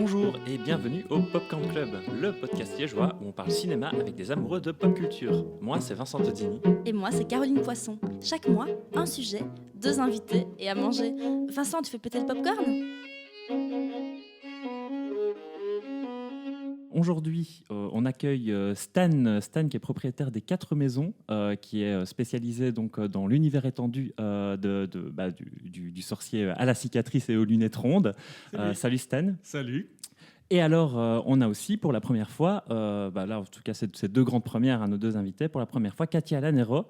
Bonjour et bienvenue au Popcorn Club, le podcast liégeois où on parle cinéma avec des amoureux de pop culture. Moi, c'est Vincent Todini. Et moi, c'est Caroline Poisson. Chaque mois, un sujet, 2 invités et à manger. Vincent, tu fais péter le popcorn ? Aujourd'hui, on accueille Stan qui est propriétaire des 4 Maisons, qui est spécialisé donc, dans l'univers étendu du sorcier à la cicatrice et aux lunettes rondes. Salut Stan. Salut. Et alors, on a aussi pour la première fois, là en tout cas c'est 2 grandes premières à nos 2 invités, pour la première fois Katia Lanero,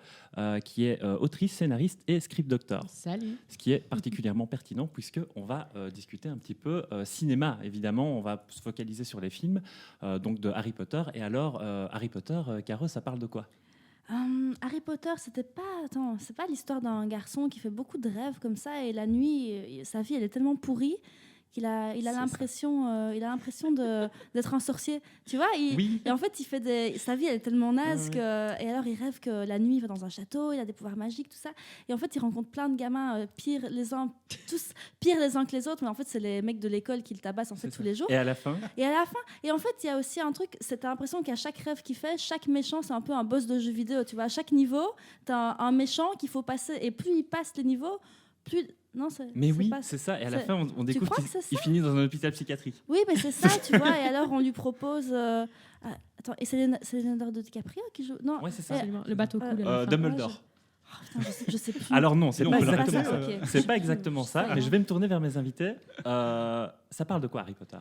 qui est autrice, scénariste et script doctor. Salut. Ce qui est particulièrement pertinent puisqu'on va discuter un petit peu cinéma, évidemment, on va se focaliser sur les films donc de Harry Potter. Et alors, Harry Potter, Caro, ça parle de quoi ? Harry Potter, c'est pas l'histoire d'un garçon qui fait beaucoup de rêves comme ça et la nuit, sa vie elle est tellement pourrie qu'il a l'impression d'être un sorcier, tu vois. Oui. Et en fait, sa vie elle est tellement naze et alors il rêve que la nuit il va dans un château, il a des pouvoirs magiques, tout ça. Et en fait, il rencontre plein de gamins pires les uns que les autres, mais en fait, c'est les mecs de l'école qui le tabassent en fait tous les jours. Et à la fin, et en fait, il y a aussi un truc, c'est t'as l'impression qu'à chaque rêve qu'il fait, chaque méchant, c'est un peu un boss de jeu vidéo, tu vois. À chaque niveau, t'as un méchant qu'il faut passer, et plus il passe les niveaux, plus... Non, c'est ça. Et à la fin, on découvre qu'il finit dans un hôpital psychiatrique. Oui, mais c'est ça, tu vois. Et alors, on lui propose... Attends, et c'est Leonardo DiCaprio qui joue... Non, ouais, c'est ça. Le bateau coule. Dumbledore. Putain, je sais plus. Alors non, c'est pas ça, exactement ça. ok. C'est pas exactement ça, mais je vais me tourner vers mes invités. Ça parle de quoi, Harry Potter ?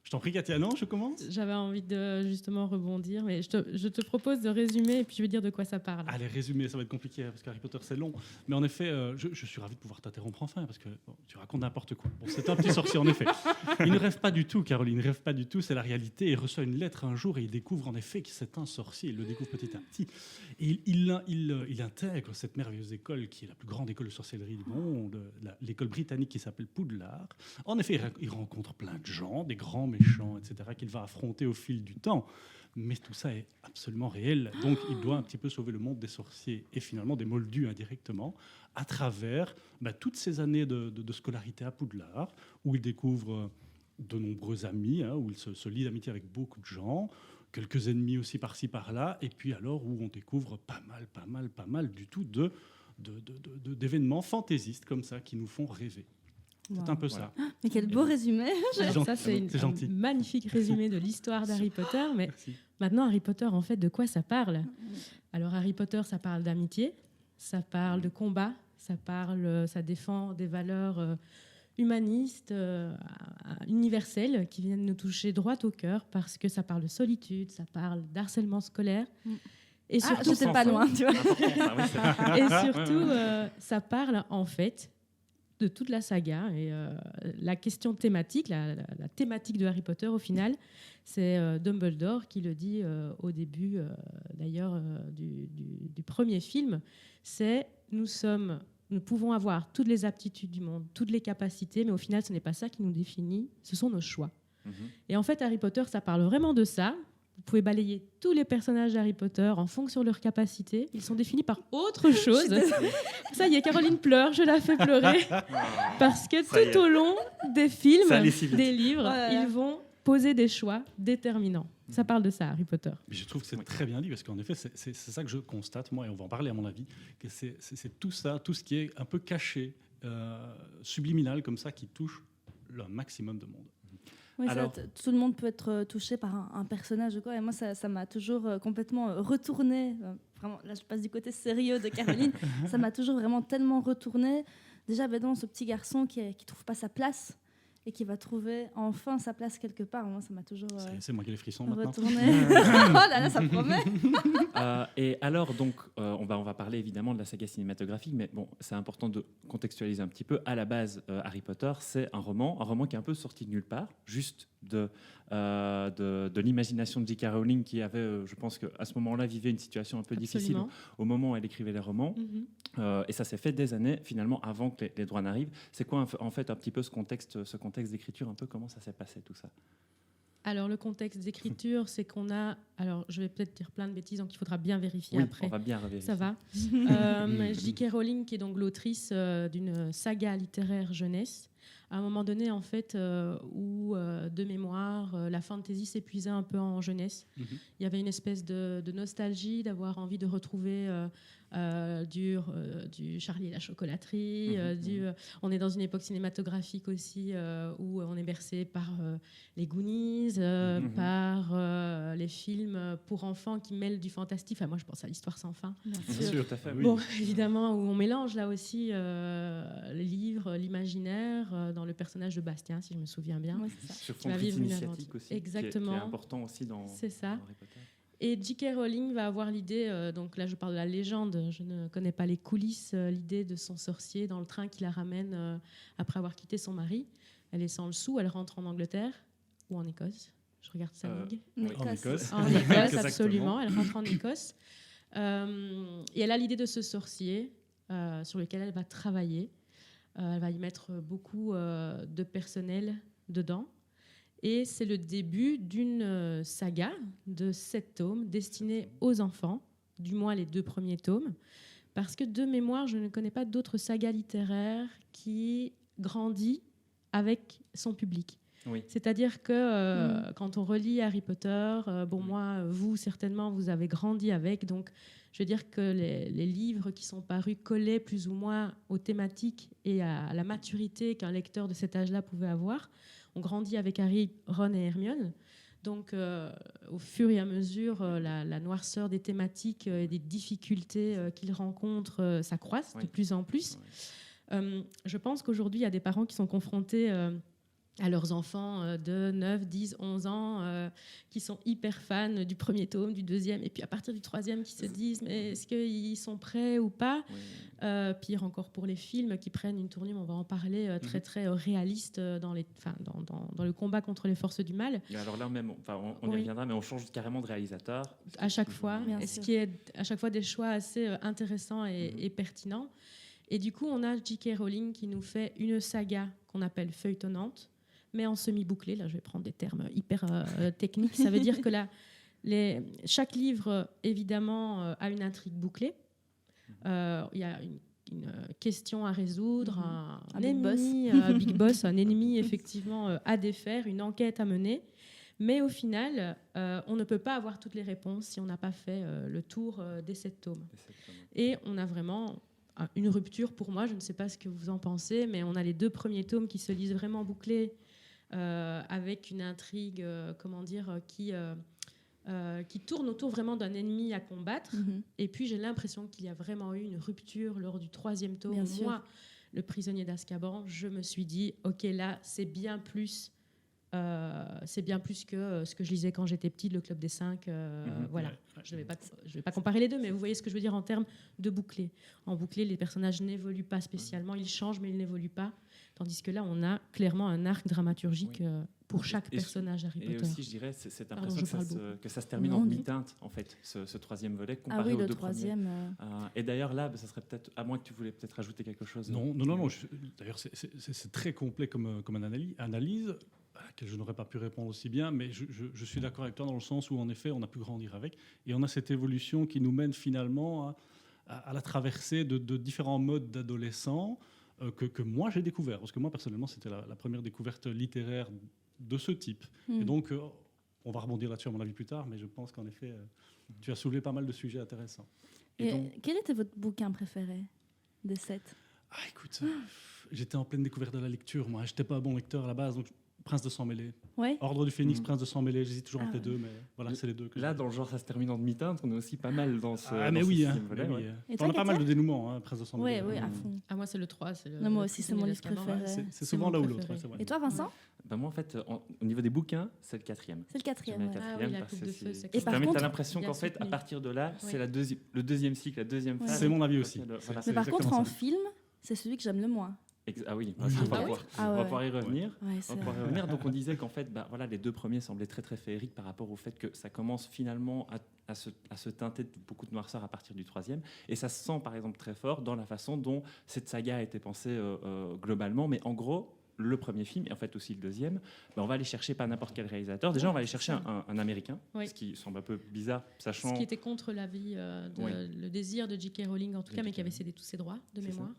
Je t'en prie, Katia, non, je commence. J'avais envie de justement rebondir, mais je te propose de résumer et puis je vais dire de quoi ça parle. Allez, résumer, ça va être compliqué parce qu'Harry Potter c'est long. Mais en effet, je suis ravi de pouvoir t'interrompre enfin parce que tu racontes n'importe quoi. Bon, c'est un petit sorcier en effet. Il ne rêve pas du tout, Caroline, il ne rêve pas du tout, c'est la réalité. Il reçoit une lettre un jour et il découvre en effet que c'est un sorcier. Il le découvre petit à petit. Et il intègre cette merveilleuse école qui est la plus grande école de sorcellerie du monde, l'école britannique qui s'appelle Poudlard. En effet, il rencontre plein de gens, des grands méchants, etc., qu'il va affronter au fil du temps. Mais tout ça est absolument réel. Donc, il doit un petit peu sauver le monde des sorciers et finalement des moldus indirectement à travers toutes ces années de scolarité à Poudlard, où il découvre de nombreux amis, où il se lie d'amitié avec beaucoup de gens, quelques ennemis aussi par-ci, par-là, et puis alors où on découvre pas mal du tout d'événements fantaisistes comme ça qui nous font rêver. C'est un peu ça. Mais quel beau résumé. Alors ça, c'est un magnifique résumé de l'histoire d'Harry Potter. Mais maintenant, Harry Potter, en fait, de quoi ça parle ? Alors, Harry Potter, ça parle d'amitié, ça parle de combat, ça défend des valeurs humanistes, universelles, qui viennent nous toucher droit au cœur, parce que ça parle de solitude, ça parle d'harcèlement scolaire. Et surtout, j'étais pas loin, tu vois. Et surtout, ça parle, en fait, de toute la saga. Et la question thématique, la thématique de Harry Potter, au final, c'est Dumbledore qui le dit au début, d'ailleurs, du premier film. C'est nous pouvons avoir toutes les aptitudes du monde, toutes les capacités, mais au final, ce n'est pas ça qui nous définit, ce sont nos choix. Et en fait, Harry Potter, ça parle vraiment de ça. Vous pouvez balayer tous les personnages d'Harry Potter en fonction de leurs capacités. Ils sont définis par autre chose. Ça y est, Caroline pleure, je la fais pleurer. Parce que tout au long des films, des livres, ils vont poser des choix déterminants. Ça parle de ça, Harry Potter. Je trouve que c'est très bien dit, parce qu'en effet, c'est ça que je constate, moi, et on va en parler à mon avis, que c'est tout ça, tout ce qui est un peu caché, subliminal comme ça, qui touche le maximum de monde. Oui, tout le monde peut être touché par un personnage, quoi. Et moi, ça m'a toujours complètement retourné. Vraiment, là, je passe du côté sérieux de Caroline. Ça m'a toujours vraiment tellement retourné. Déjà, dans ce petit garçon qui trouve pas sa place et qui va trouver enfin sa place quelque part. Moi, ça m'a toujours c'est moi qui ai les frissons maintenant. Retourné. Oh là là, ça me promet. Et alors, donc, on va parler évidemment de la saga cinématographique, mais bon, c'est important de contextualiser un petit peu. À la base, Harry Potter, c'est un roman qui est un peu sorti de nulle part, juste de l'imagination de J.K. Rowling, qui avait, je pense qu'à ce moment-là, vivait une situation un peu difficile au moment où elle écrivait les romans. Et ça s'est fait des années, finalement, avant que les droits n'arrivent. C'est quoi, en fait, un petit peu ce contexte d'écriture, un peu comment ça s'est passé, tout ça ? Alors, le contexte d'écriture, c'est qu'on a... Alors, je vais peut-être dire plein de bêtises, donc il faudra bien vérifier après. On va bien revérifier. Ça va. J.K. Rowling, qui est donc l'autrice d'une saga littéraire jeunesse, à un moment donné, en fait, où, de mémoire, la fantasy s'épuisait un peu en jeunesse. Il y avait une espèce de nostalgie, d'avoir envie de retrouver du Charlie et la chocolaterie. On est dans une époque cinématographique aussi où on est bercé par les Goonies, par les films pour enfants qui mêlent du fantastique. Enfin, moi, je pense à l'Histoire sans fin. Bien sûr, tout à fait. Oui. Bon, évidemment, où on mélange là aussi les livres, l'imaginaire, dans le personnage de Bastien, si je me souviens bien. Ouais, c'est ça. Sur fond initiatique aussi, exactement. Qui est important aussi dans, c'est ça. Dans Harry Potter. Et J.K. Rowling va avoir l'idée, donc là je parle de la légende, je ne connais pas les coulisses, l'idée de son sorcier dans le train qui la ramène après avoir quitté son mari. Elle est sans le sou, elle rentre en Angleterre ou en Écosse. Je regarde sa langue. En Écosse. En Écosse, absolument. Elle rentre en Écosse. Et elle a l'idée de ce sorcier sur lequel elle va travailler. Elle va y mettre beaucoup de personnel dedans. Et c'est le début d'une saga de 7 tomes destinée aux enfants, du moins les 2 premiers tomes. Parce que de mémoire, je ne connais pas d'autres sagas littéraires qui grandit avec son public. Oui. C'est-à-dire que quand on relit Harry Potter, moi, vous, certainement, vous avez grandi avec. Donc, je veux dire que les livres qui sont parus collaient plus ou moins aux thématiques et à la maturité qu'un lecteur de cet âge-là pouvait avoir. On grandit avec Harry, Ron et Hermione. Donc, au fur et à mesure, la noirceur des thématiques et des difficultés qu'ils rencontrent s'accroissent de plus en plus. Je pense qu'aujourd'hui, il y a des parents qui sont confrontés à leurs enfants de 9, 10, 11 ans qui sont hyper fans du premier tome, du deuxième, et puis à partir du troisième qui se disent mais est-ce qu'ils sont prêts ou pas. Pire encore pour les films qui prennent une tournure, on va en parler, très très réaliste dans le combat contre les forces du mal. Et alors là même, on y reviendra, mais on change carrément de réalisateur. À chaque fois, ce qui est à chaque fois des choix assez intéressants et pertinents. Et du coup, on a J.K. Rowling qui nous fait une saga qu'on appelle feuilletonnante, mais en semi-bouclé. Là, je vais prendre des termes hyper techniques. Ça veut dire que chaque livre, évidemment, a une intrigue bouclée. Il y a une question à résoudre, un ennemi, big boss, un ennemi, effectivement, à défaire, une enquête à mener. Mais au final, on ne peut pas avoir toutes les réponses si on n'a pas fait le tour des 7 tomes. Et on a vraiment une rupture pour moi. Je ne sais pas ce que vous en pensez, mais on a les 2 premiers tomes qui se lisent vraiment bouclés, avec une intrigue, qui tourne autour vraiment d'un ennemi à combattre. Et puis j'ai l'impression qu'il y a vraiment eu une rupture lors du 3e tome. Moi, le prisonnier d'Azkaban, je me suis dit, ok, là, c'est bien plus que ce que je lisais quand j'étais petite, le Club des 5. Voilà. Je ne vais pas comparer les deux, mais vous voyez ce que je veux dire en termes de bouclé. En bouclé, les personnages n'évoluent pas spécialement. Ils changent, mais ils n'évoluent pas. Tandis que là, on a clairement un arc dramaturgique pour chaque personnage Harry Potter. Et aussi, je dirais, cette impression que ça se termine en demi-teinte, en fait, ce 3e volet, comparé aux 2 premiers. Et d'ailleurs, là, ça serait peut-être, à moins que tu voulais peut-être rajouter quelque chose. Non. D'ailleurs, c'est très complet comme analyse, à laquelle je n'aurais pas pu répondre aussi bien, mais je suis d'accord avec toi dans le sens où, en effet, on a pu grandir avec. Et on a cette évolution qui nous mène finalement à la traversée de différents modes d'adolescents que moi, j'ai découvert. Parce que moi, personnellement, c'était la première découverte littéraire de ce type. Et donc, on va rebondir là-dessus, à mon avis, plus tard, mais je pense qu'en effet, tu as soulevé pas mal de sujets intéressants. Et donc, quel était votre bouquin préféré des 7 ? Écoute, j'étais en pleine découverte de la lecture, moi. Je n'étais pas un bon lecteur à la base, donc Prince de Sang Mêlé. Ordre du Phénix, Prince de Sang Mêlé, j'hésite toujours entre les deux, mais voilà, c'est les deux. Là, dans le genre, ça se termine en demi-teinte, on est aussi pas mal dans ce. Volet. On a pas mal de dénouements, Prince de Sang Mêlé. Oui, à fond. Moi, c'est le 3. Moi aussi, c'est mon livre préféré. C'est souvent là ou l'autre. Et toi, Vincent ? Moi, en fait, au niveau des bouquins, c'est le 4e. C'est le 4e. La coupe de feu, et par contre, tu as l'impression qu'en fait, à partir de là, c'est le 2e cycle, la 2e phase. C'est mon avis aussi. Mais par contre, en film, c'est celui que j'aime le moins. Ah oui, on va pouvoir y revenir. Donc on disait qu'en fait, les 2 premiers semblaient très très féeriques par rapport au fait que ça commence finalement à se teinter de beaucoup de noirceur à partir du 3e. Et ça se sent par exemple très fort dans la façon dont cette saga a été pensée globalement. Mais en gros, le premier film, et en fait aussi le 2e, on va aller chercher pas n'importe quel réalisateur. Déjà, on va aller chercher un Américain, ce qui semble un peu bizarre, sachant... Ce qui était contre l'avis, le désir de J.K. Rowling en tout cas, mais qui avait cédé tous ses droits de mémoire.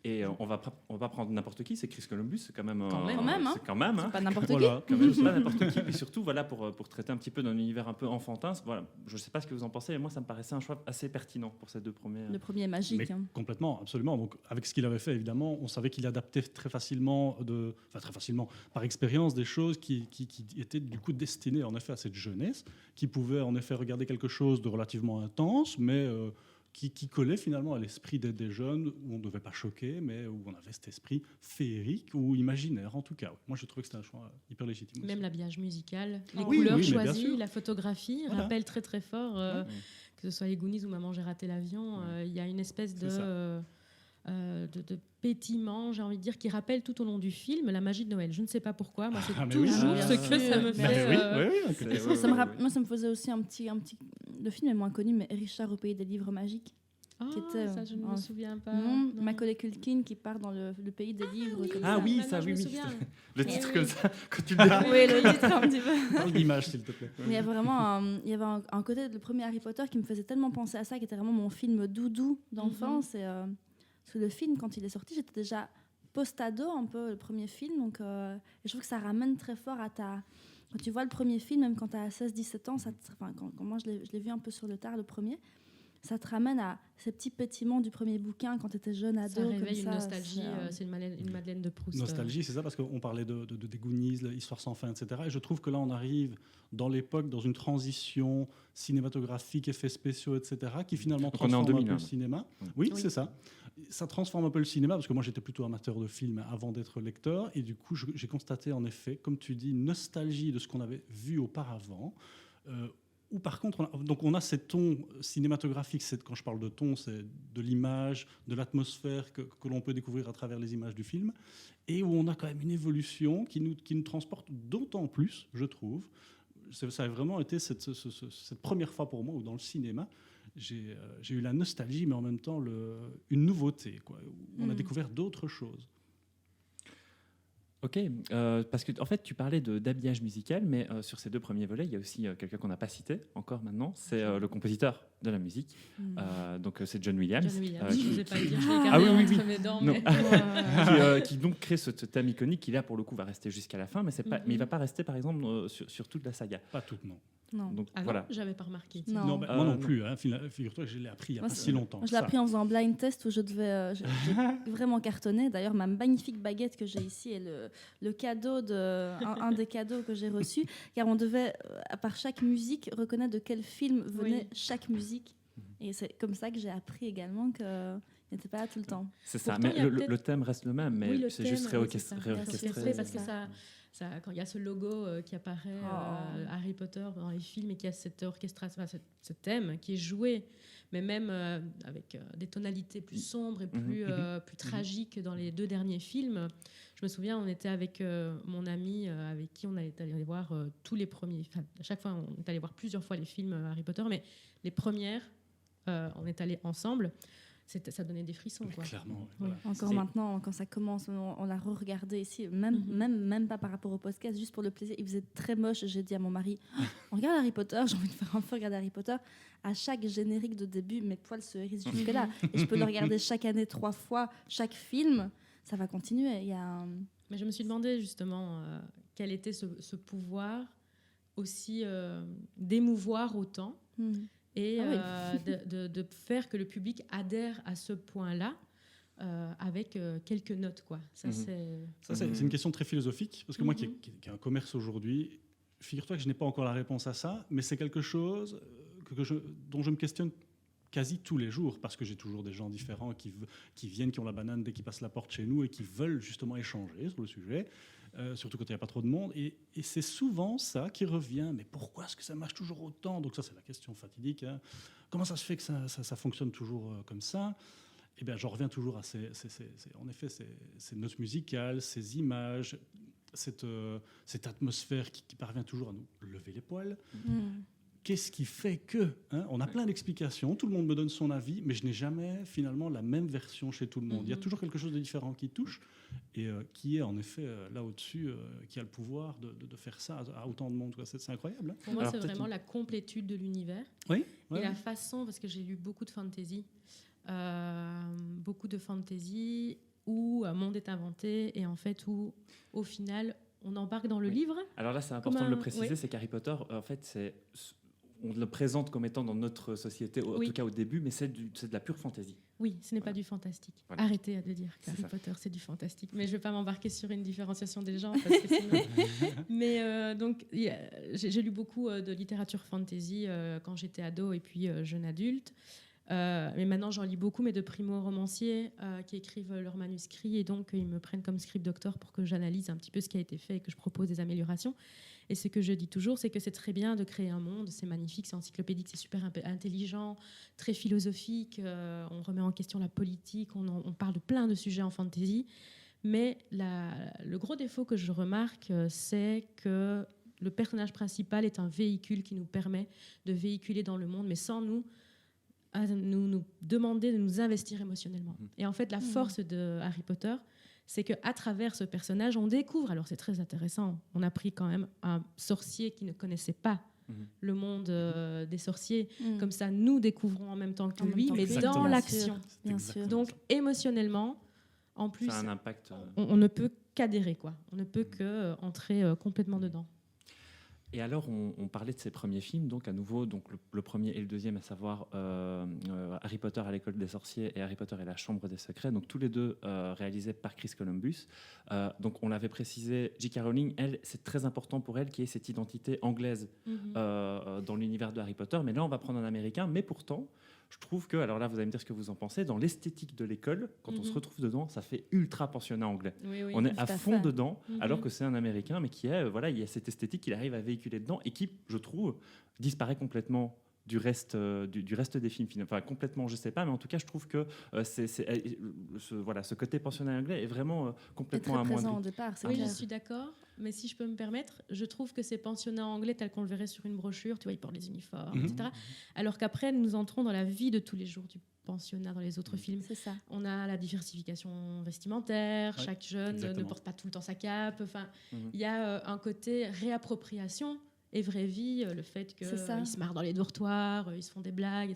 Et on va pas prendre n'importe qui, c'est Chris Columbus, c'est quand même... C'est quand même, pas n'importe Voilà. quand même, c'est pas n'importe qui. Et surtout, voilà, pour traiter un petit peu d'un univers un peu enfantin, voilà, je ne sais pas ce que vous en pensez, mais moi, ça me paraissait un choix assez pertinent pour ces deux premiers. Le premier est magique. Mais complètement, absolument. Donc, avec ce qu'il avait fait, évidemment, on savait qu'il adaptait très facilement, par expérience, des choses qui étaient du coup destinées en effet à cette jeunesse, qui pouvait en effet regarder quelque chose de relativement intense, mais qui collait finalement à l'esprit des jeunes, où on ne devait pas choquer, mais où on avait cet esprit féerique ou imaginaire en tout cas. Moi, je trouvais que c'était un choix hyper légitime. Même aussi. l'habillage musical, les Oui, couleurs oui, mais bien choisies, sûr. la photographie Voilà. rappellent très très fort, que ce soit les Goonies ou Maman j'ai raté l'avion, il y a une espèce de pétillement, j'ai envie de dire, qui rappelle tout au long du film la magie de Noël. Je ne sais pas pourquoi, moi c'est toujours ce que ça me fait. Moi, ça me faisait aussi un petit... Le film est moins connu, mais Richard au pays des livres magiques. Ça, je ne me souviens pas. Non, Macaulay Culkin qui part dans le pays des livres. Comme Ah ça. oui, Maintenant, ça, je oui, me oui. souviens. Le titre Oui, comme oui. ça, quand tu le dis. Oui, le titre un petit peu. Parle d'image, s'il te plaît. Mais il y a vraiment il y avait un côté, le premier Harry Potter qui me faisait tellement penser à ça, qui était vraiment mon film doudou d'enfance. Et, parce que le film, quand il est sorti, j'étais déjà post-ado, un peu, le premier film. Donc, et je trouve que ça ramène très fort à ta... Quand tu vois le premier film, même quand tu as 16-17 ans, quand moi je l'ai vu un peu sur le tard, le premier, ça te ramène à ces petits pétiments du premier bouquin quand tu étais jeune ado. Ça réveille comme une nostalgie, c'est une Madeleine de Proust. Nostalgie, c'est ça, parce qu'on parlait des Goonies, l'histoire sans fin, etc. Et je trouve que là, on arrive dans l'époque, dans une transition cinématographique, effets spéciaux, etc., qui finalement Donc on est en transforme un 2001. peu le cinéma. Oui, c'est ça. Ça transforme un peu le cinéma, parce que moi, j'étais plutôt amateur de films avant d'être lecteur. Et du coup, j'ai constaté, en effet, comme tu dis, une nostalgie de ce qu'on avait vu auparavant. Ou par contre, on a ces tons cinématographiques, quand je parle de ton, c'est de l'image, de l'atmosphère que l'on peut découvrir à travers les images du film, et où on a quand même une évolution qui nous transporte d'autant plus, je trouve. Ça a vraiment été cette première fois pour moi où dans le cinéma, j'ai eu la nostalgie, mais en même temps une nouveauté, quoi, où on a découvert d'autres choses. Ok, parce que en fait, tu parlais d'habillage musical, mais sur ces deux premiers volets, il y a aussi quelqu'un qu'on n'a pas cité encore maintenant, c'est le compositeur de la musique. Donc c'est John Williams. John Williams, je ne sais pas dire, je l'ai Ah gardé oui. entre mes dents. Non. Mais... qui donc crée ce thème iconique qui là pour le coup va rester jusqu'à la fin, mais mais il va pas rester par exemple sur toute la saga. Pas toutes, non. Non. Donc Ah voilà. non, j'avais pas remarqué. Non. Moi non plus. Hein. Figure-toi que je l'ai appris il n'y a pas si longtemps. Moi, je l'ai appris en faisant un blind test où je devais j'ai vraiment cartonné. D'ailleurs, ma magnifique baguette que j'ai ici est le cadeau un des cadeaux que j'ai reçu, car on devait, par chaque musique, reconnaître de quel film venait chaque musique. Et c'est comme ça que j'ai appris également que n'était pas là tout le temps. C'est ça, Pourtant, mais le thème reste le même, mais oui, c'est juste réorchestré. Parce que quand il y a ce logo qui apparaît Harry Potter dans les films et qu'il y a cette orchestration, ce thème qui est joué, mais même avec des tonalités plus sombres et plus tragiques dans les deux derniers films. Je me souviens, on était avec mon ami avec qui on allait aller voir tous les premiers. À chaque fois, on est allé voir plusieurs fois les films Harry Potter, mais les premières, on est allés ensemble. Ça donnait des frissons, quoi. Clairement. Voilà. Encore maintenant, quand ça commence, on l'a re-regardé ici, même pas par rapport au podcast, juste pour le plaisir. Il faisait très moche. J'ai dit à mon mari, on regarde Harry Potter, j'ai envie de faire un peu regarder Harry Potter. À chaque générique de début, mes poils se hérissent jusque-là. Et je peux le regarder chaque année 3 fois, chaque film. Ça va continuer. Mais je me suis demandé justement quel était ce pouvoir aussi d'émouvoir autant. Et de faire que le public adhère à ce point-là avec quelques notes, quoi. C'est une question très philosophique, parce que moi qui ai un commerce aujourd'hui, figure-toi que je n'ai pas encore la réponse à ça, mais c'est quelque chose dont je me questionne quasi tous les jours, parce que j'ai toujours des gens différents qui viennent, qui ont la banane dès qu'ils passent la porte chez nous et qui veulent justement échanger sur le sujet. Surtout quand il n'y a pas trop de monde. Et c'est souvent ça qui revient. Mais pourquoi est-ce que ça marche toujours autant? Donc ça, c'est la question fatidique. Hein. Comment ça se fait que ça fonctionne toujours comme ça? Eh bien, j'en reviens toujours à en effet, ces notes musicales, ces images, cette atmosphère qui parvient toujours à nous lever les poils. Qu'est-ce qui fait que on a plein d'explications, tout le monde me donne son avis, mais je n'ai jamais finalement la même version chez tout le monde. Il y a toujours quelque chose de différent qui touche et qui est en effet là au-dessus, qui a le pouvoir de faire ça à autant de monde. C'est incroyable. Hein. Pour moi, c'est vraiment la complétude de l'univers. Oui, et la façon, parce que j'ai lu beaucoup de fantasy, où un monde est inventé et en fait où, au final, on embarque dans le livre. Alors là, c'est important de le préciser, c'est qu'Harry Potter, en fait, on le présente comme étant dans notre société, en tout cas au début, mais c'est de la pure fantaisie. Oui, ce n'est pas du fantastique. Voilà. Arrêtez de dire qu'Harry Potter, c'est du fantastique. Mais je ne vais pas m'embarquer sur une différenciation des genres. Parce que sinon... Mais donc, j'ai lu beaucoup de littérature fantasy quand j'étais ado et puis jeune adulte. Mais maintenant, j'en lis beaucoup, mais de primo-romanciers qui écrivent leurs manuscrits. Et donc, ils me prennent comme script doctor pour que j'analyse un petit peu ce qui a été fait et que je propose des améliorations. Et ce que je dis toujours, c'est que c'est très bien de créer un monde, c'est magnifique, c'est encyclopédique, c'est super intelligent, très philosophique, on remet en question la politique, on parle de plein de sujets en fantasy. Mais le gros défaut que je remarque, c'est que le personnage principal est un véhicule qui nous permet de véhiculer dans le monde, mais sans nous demander de nous investir émotionnellement. Et en fait, la force de Harry Potter, c'est qu'à travers ce personnage, on découvre, alors c'est très intéressant, on a pris quand même un sorcier qui ne connaissait pas le monde des sorciers, comme ça nous découvrons en même temps que lui, mais dans l'action. Bien sûr. Donc émotionnellement, en plus, ça a un impact. On ne peut qu'adhérer, quoi. On ne peut qu'entrer complètement dedans. Et alors, on parlait de ces premiers films, donc à nouveau, donc le premier et le deuxième, à savoir Harry Potter à l'école des sorciers et Harry Potter et la chambre des secrets, donc tous les deux réalisés par Chris Columbus. Donc on l'avait précisé, J.K. Rowling, elle, c'est très important pour elle qu'il y ait cette identité anglaise dans l'univers de Harry Potter, mais là on va prendre un américain, mais pourtant, je trouve que, alors là vous allez me dire ce que vous en pensez, dans l'esthétique de l'école, quand on se retrouve dedans, ça fait ultra pensionnat anglais. Oui, on est à fond dedans, alors que c'est un américain, mais qui est, voilà, il y a cette esthétique qu'il arrive à véhiculer dedans et qui, je trouve, disparaît complètement du reste des films. Enfin, complètement, je ne sais pas, mais en tout cas, je trouve que ce côté pensionnat anglais est vraiment complètement amoindri. Présent au départ, oui, je suis d'accord, mais si je peux me permettre, je trouve que ces pensionnats anglais, tels qu'on le verrait sur une brochure, tu vois, ils portent les uniformes, etc. Alors qu'après, nous entrons dans la vie de tous les jours du pensionnat dans les autres films. C'est ça. On a la diversification vestimentaire, chaque jeune ne porte pas tout le temps sa cape. Enfin, il y a un côté réappropriation et vraie vie, le fait qu'ils se marrent dans les dortoirs, ils se font des blagues.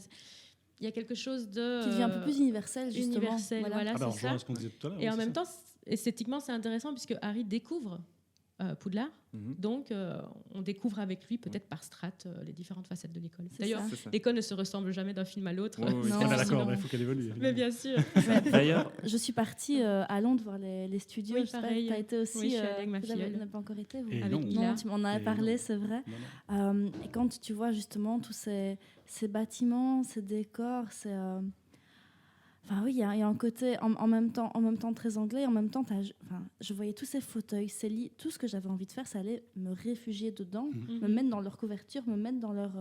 Il y a quelque chose de... qui devient un peu plus universel, justement. Universel, voilà, on c'est ça. rejoint ce qu'on disait tout à l'heure. Et en même temps, esthétiquement, c'est intéressant puisque Harry découvre Poudlard. Donc, on découvre avec lui, peut-être par strates, les différentes facettes de l'école. D'ailleurs, l'école ne se ressemble jamais d'un film à l'autre. Oui, d'accord, mais il faut qu'elle évolue. Mais bien sûr. D'ailleurs, je suis partie à Londres voir les studios. Oui, pareil. Tu as été aussi. Oui, je suis allée avec ma fille. Vous n'avez pas encore été, vous? Avec non, tu m'en avais parlé, c'est vrai. Et quand tu vois justement tous ces bâtiments, ces décors, enfin oui, il y a un côté en même temps très anglais, en même temps, je voyais tous ces fauteuils, ces lits, tout ce que j'avais envie de faire, ça allait me réfugier dedans, me mettre dans leur couverture, me mettre dans leur...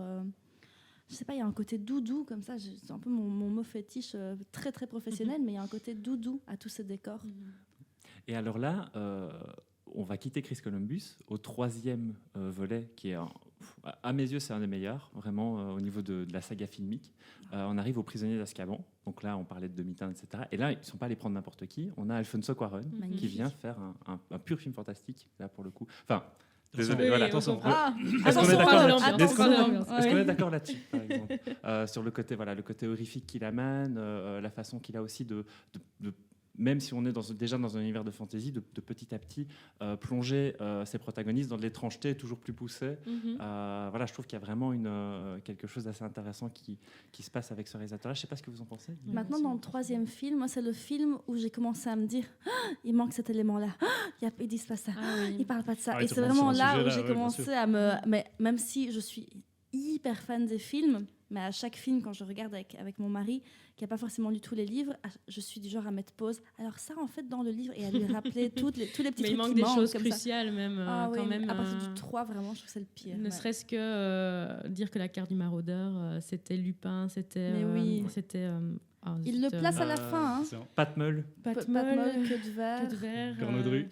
je sais pas, il y a un côté doudou comme ça, c'est un peu mon mot fétiche très très professionnel, mais il y a un côté doudou à tous ces décors. Et alors là, on va quitter Chris Columbus au troisième volet, qui est, à mes yeux, c'est un des meilleurs, vraiment, au niveau de la saga filmique. On arrive aux Prisonniers d'Azkaban. Donc là, on parlait de demi-teinte, etc. Et là, ils ne sont pas allés prendre n'importe qui. On a Alfonso Cuarón, qui vient faire un pur film fantastique, là, pour le coup. Enfin, désolé, voilà, attention. Est-ce qu'on est d'accord là-dessus, par exemple sur le côté horrifique qu'il amène, la façon qu'il a aussi de même si on est déjà dans un univers de fantasy, de petit à petit plonger ses protagonistes dans de l'étrangeté toujours plus poussée. Voilà, je trouve qu'il y a vraiment quelque chose d'assez intéressant qui se passe avec ce réalisateur-là. Je ne sais pas ce que vous en pensez. Maintenant, dans le troisième film, moi, c'est le film où j'ai commencé à me dire il manque cet élément-là. Ils ne disent pas ça. Ils ne parlent pas de ça. Et c'est vraiment là où j'ai commencé à me... Mais même si je suis hyper fan des films, mais à chaque film, quand je regarde avec mon mari, qui n'a pas forcément lu tous les livres, je suis du genre à mettre pause. Alors ça, en fait, dans le livre, et à lui rappeler tous les petits trucs qui manquent. Mais il manque des choses cruciales, même. Quand même à partir du 3, vraiment, je trouve que c'est le pire. Ne serait-ce que dire que la carte du maraudeur, c'était Lupin, c'était... Mais oui. Il le place à la fin. Hein. Patmeul, Queue de verre. Cornodru.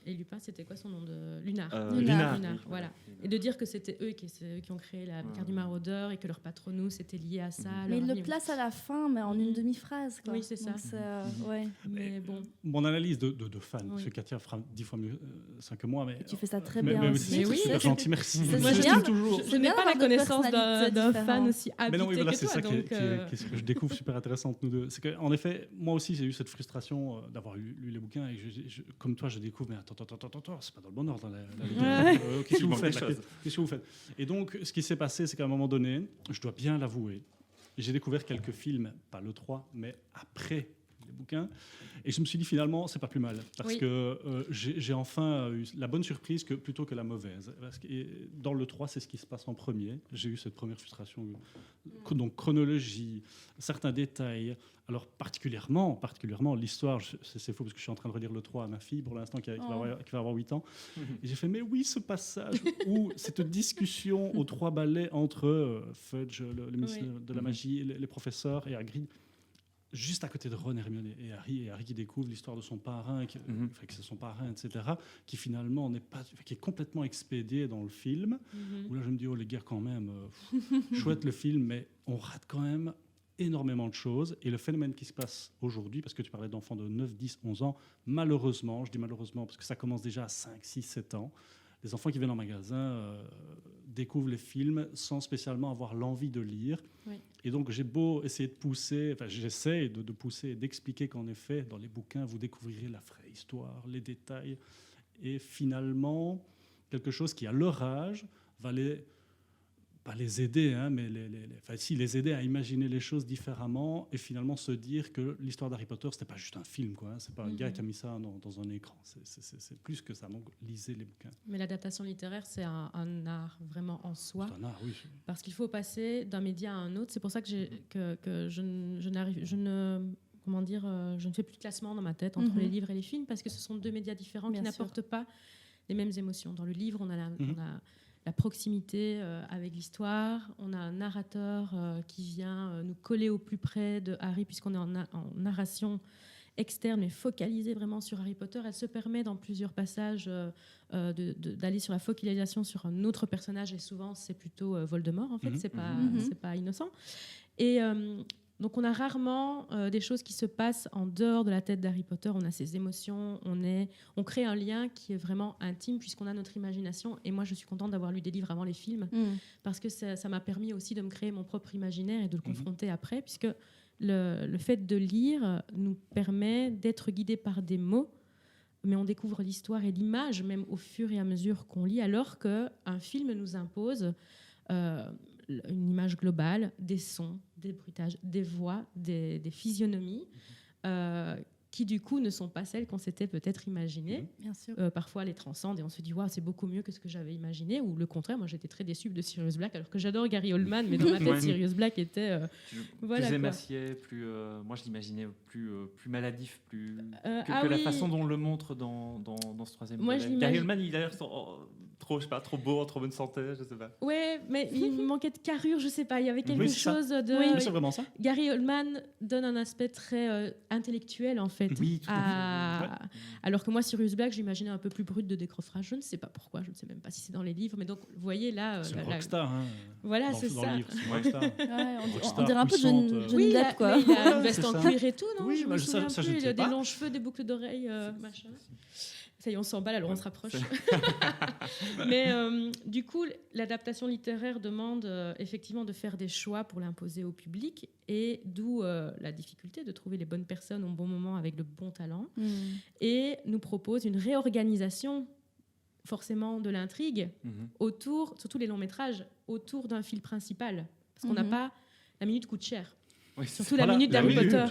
Et Lupin, c'était quoi son nom de Lunar. Lunar. Lunar, voilà. Et de dire que c'était eux qui ont créé la carte du maraudeur et que leur patronus était lié à ça. Mais il le place à la fin, mais en une demi-phrase. Quoi. Oui, c'est ça. Donc, ouais. Mais bon. Mon analyse de fan, parce que Katia fera 10 fois mieux ça que moi. Mais, tu fais ça très bien aussi. Mais oui, c'est super gentil, merci. Moi, je n'ai pas la connaissance d'un fan aussi habité mais non, oui, voilà, que c'est toi. ça Donc, ce que je découvre super intéressant entre nous deux. C'est qu'en effet, moi aussi, j'ai eu cette frustration d'avoir lu les bouquins. Et comme toi, je découvre, mais attends, c'est pas dans le bon ordre. Qu'est-ce que vous faites? Et donc, ce qui s'est passé, c'est qu'à un moment donné, je dois bien l'avouer, j'ai découvert quelques films, pas le 3, mais après les bouquins. Et je me suis dit, finalement, c'est pas plus mal. Parce que j'ai enfin eu la bonne surprise plutôt que la mauvaise. Parce que dans le 3, c'est ce qui se passe en premier. J'ai eu cette première frustration. Donc, chronologie, certains détails. Alors, particulièrement l'histoire, c'est faux parce que je suis en train de relire le 3 à ma fille pour l'instant qui va avoir 8 ans. Et j'ai fait, mais oui, ce passage où cette discussion aux 3 balais entre Fudge, le ministre de la magie, les professeurs et Hagrid, juste à côté de Ron, Hermione et Harry qui découvre l'histoire de son parrain, que c'est son parrain, etc., qui finalement qui est complètement expédié dans le film, où là je me dis, oh les gars, quand même, chouette le film, mais on rate quand même énormément de choses. Et le phénomène qui se passe aujourd'hui, parce que tu parlais d'enfants de 9, 10, 11 ans, malheureusement, je dis malheureusement parce que ça commence déjà à 5, 6, 7 ans, les enfants qui viennent en magasin découvrent les films sans spécialement avoir l'envie de lire. Oui. Et donc, j'ai beau essayer de pousser, j'essaie de pousser et d'expliquer qu'en effet, dans les bouquins, vous découvrirez la vraie histoire, les détails. Et finalement, quelque chose qui, à leur âge, va pas les aider, hein, mais les aider à imaginer les choses différemment et finalement se dire que l'histoire d'Harry Potter, c'était pas juste un film, quoi. Hein, c'est pas un gars qui a mis ça dans un écran. C'est plus que ça. Donc, lisez les bouquins. Mais l'adaptation littéraire, c'est un art vraiment en soi. C'est un art, oui. Parce qu'il faut passer d'un média à un autre. C'est pour ça que je ne fais plus de classement dans ma tête entre les livres et les films, parce que ce sont 2 médias différents qui n'apportent pas les mêmes émotions. Dans le livre, on a la proximité avec l'histoire. On a un narrateur qui vient nous coller au plus près de Harry, puisqu'on est en narration externe, mais focalisée vraiment sur Harry Potter. Elle se permet dans plusieurs passages d'aller sur la focalisation sur un autre personnage, et souvent c'est plutôt Voldemort, en fait, c'est pas innocent. Et donc on a rarement des choses qui se passent en dehors de la tête d'Harry Potter. On a ses émotions, on crée un lien qui est vraiment intime puisqu'on a notre imagination. Et moi, je suis contente d'avoir lu des livres avant les films parce que ça m'a permis aussi de me créer mon propre imaginaire et de le confronter après, puisque le fait de lire nous permet d'être guidé par des mots, mais on découvre l'histoire et l'image même au fur et à mesure qu'on lit, alors qu'un film nous impose une image globale, des sons, des bruitages, des voix, des physionomies, qui du coup ne sont pas celles qu'on s'était peut-être imaginées. Bien sûr. Parfois, les transcendent et on se dit wow, c'est beaucoup mieux que ce que j'avais imaginé, ou le contraire. Moi, j'étais très déçue de Sirius Black, alors que j'adore Gary Oldman, mais dans ma tête, Sirius Black était plus émacié, moi je l'imaginais plus maladif, que la façon dont on le montre dans ce 3e volet. Gary Oldman, il a l'air trop beau, en trop bonne santé, je sais pas. Ouais, mais il manquait de carrure, je sais pas. Il y avait quelque chose de. Oui, c'est vraiment ça. Gary Oldman donne un aspect très intellectuel, en fait. Oui, tout à fait. Alors que moi, Sirius Black, j'imaginais un peu plus brut de décoffrage. Je ne sais pas pourquoi, je ne sais même pas si c'est dans les livres. Mais donc, vous voyez là. C'est un rockstar, hein. Voilà, c'est dans ça. le livre, c'est un rockstar. On dirait un peu Johnny Depp, quoi. Il a une veste en cuir et tout, non? Oui, je me souviens ça, plus. je Il a sais des pas. longs cheveux, des boucles d'oreilles, machin. Ça y est, on s'emballe, alors on se rapproche. Mais du coup, l'adaptation littéraire demande effectivement de faire des choix pour l'imposer au public, et d'où la difficulté de trouver les bonnes personnes au bon moment avec le bon talent. Et nous propose une réorganisation forcément de l'intrigue autour, surtout les longs métrages, autour d'un fil principal. Parce qu'on n'a pas... La minute coûte cher. Oui, surtout la minute d'Harry Potter.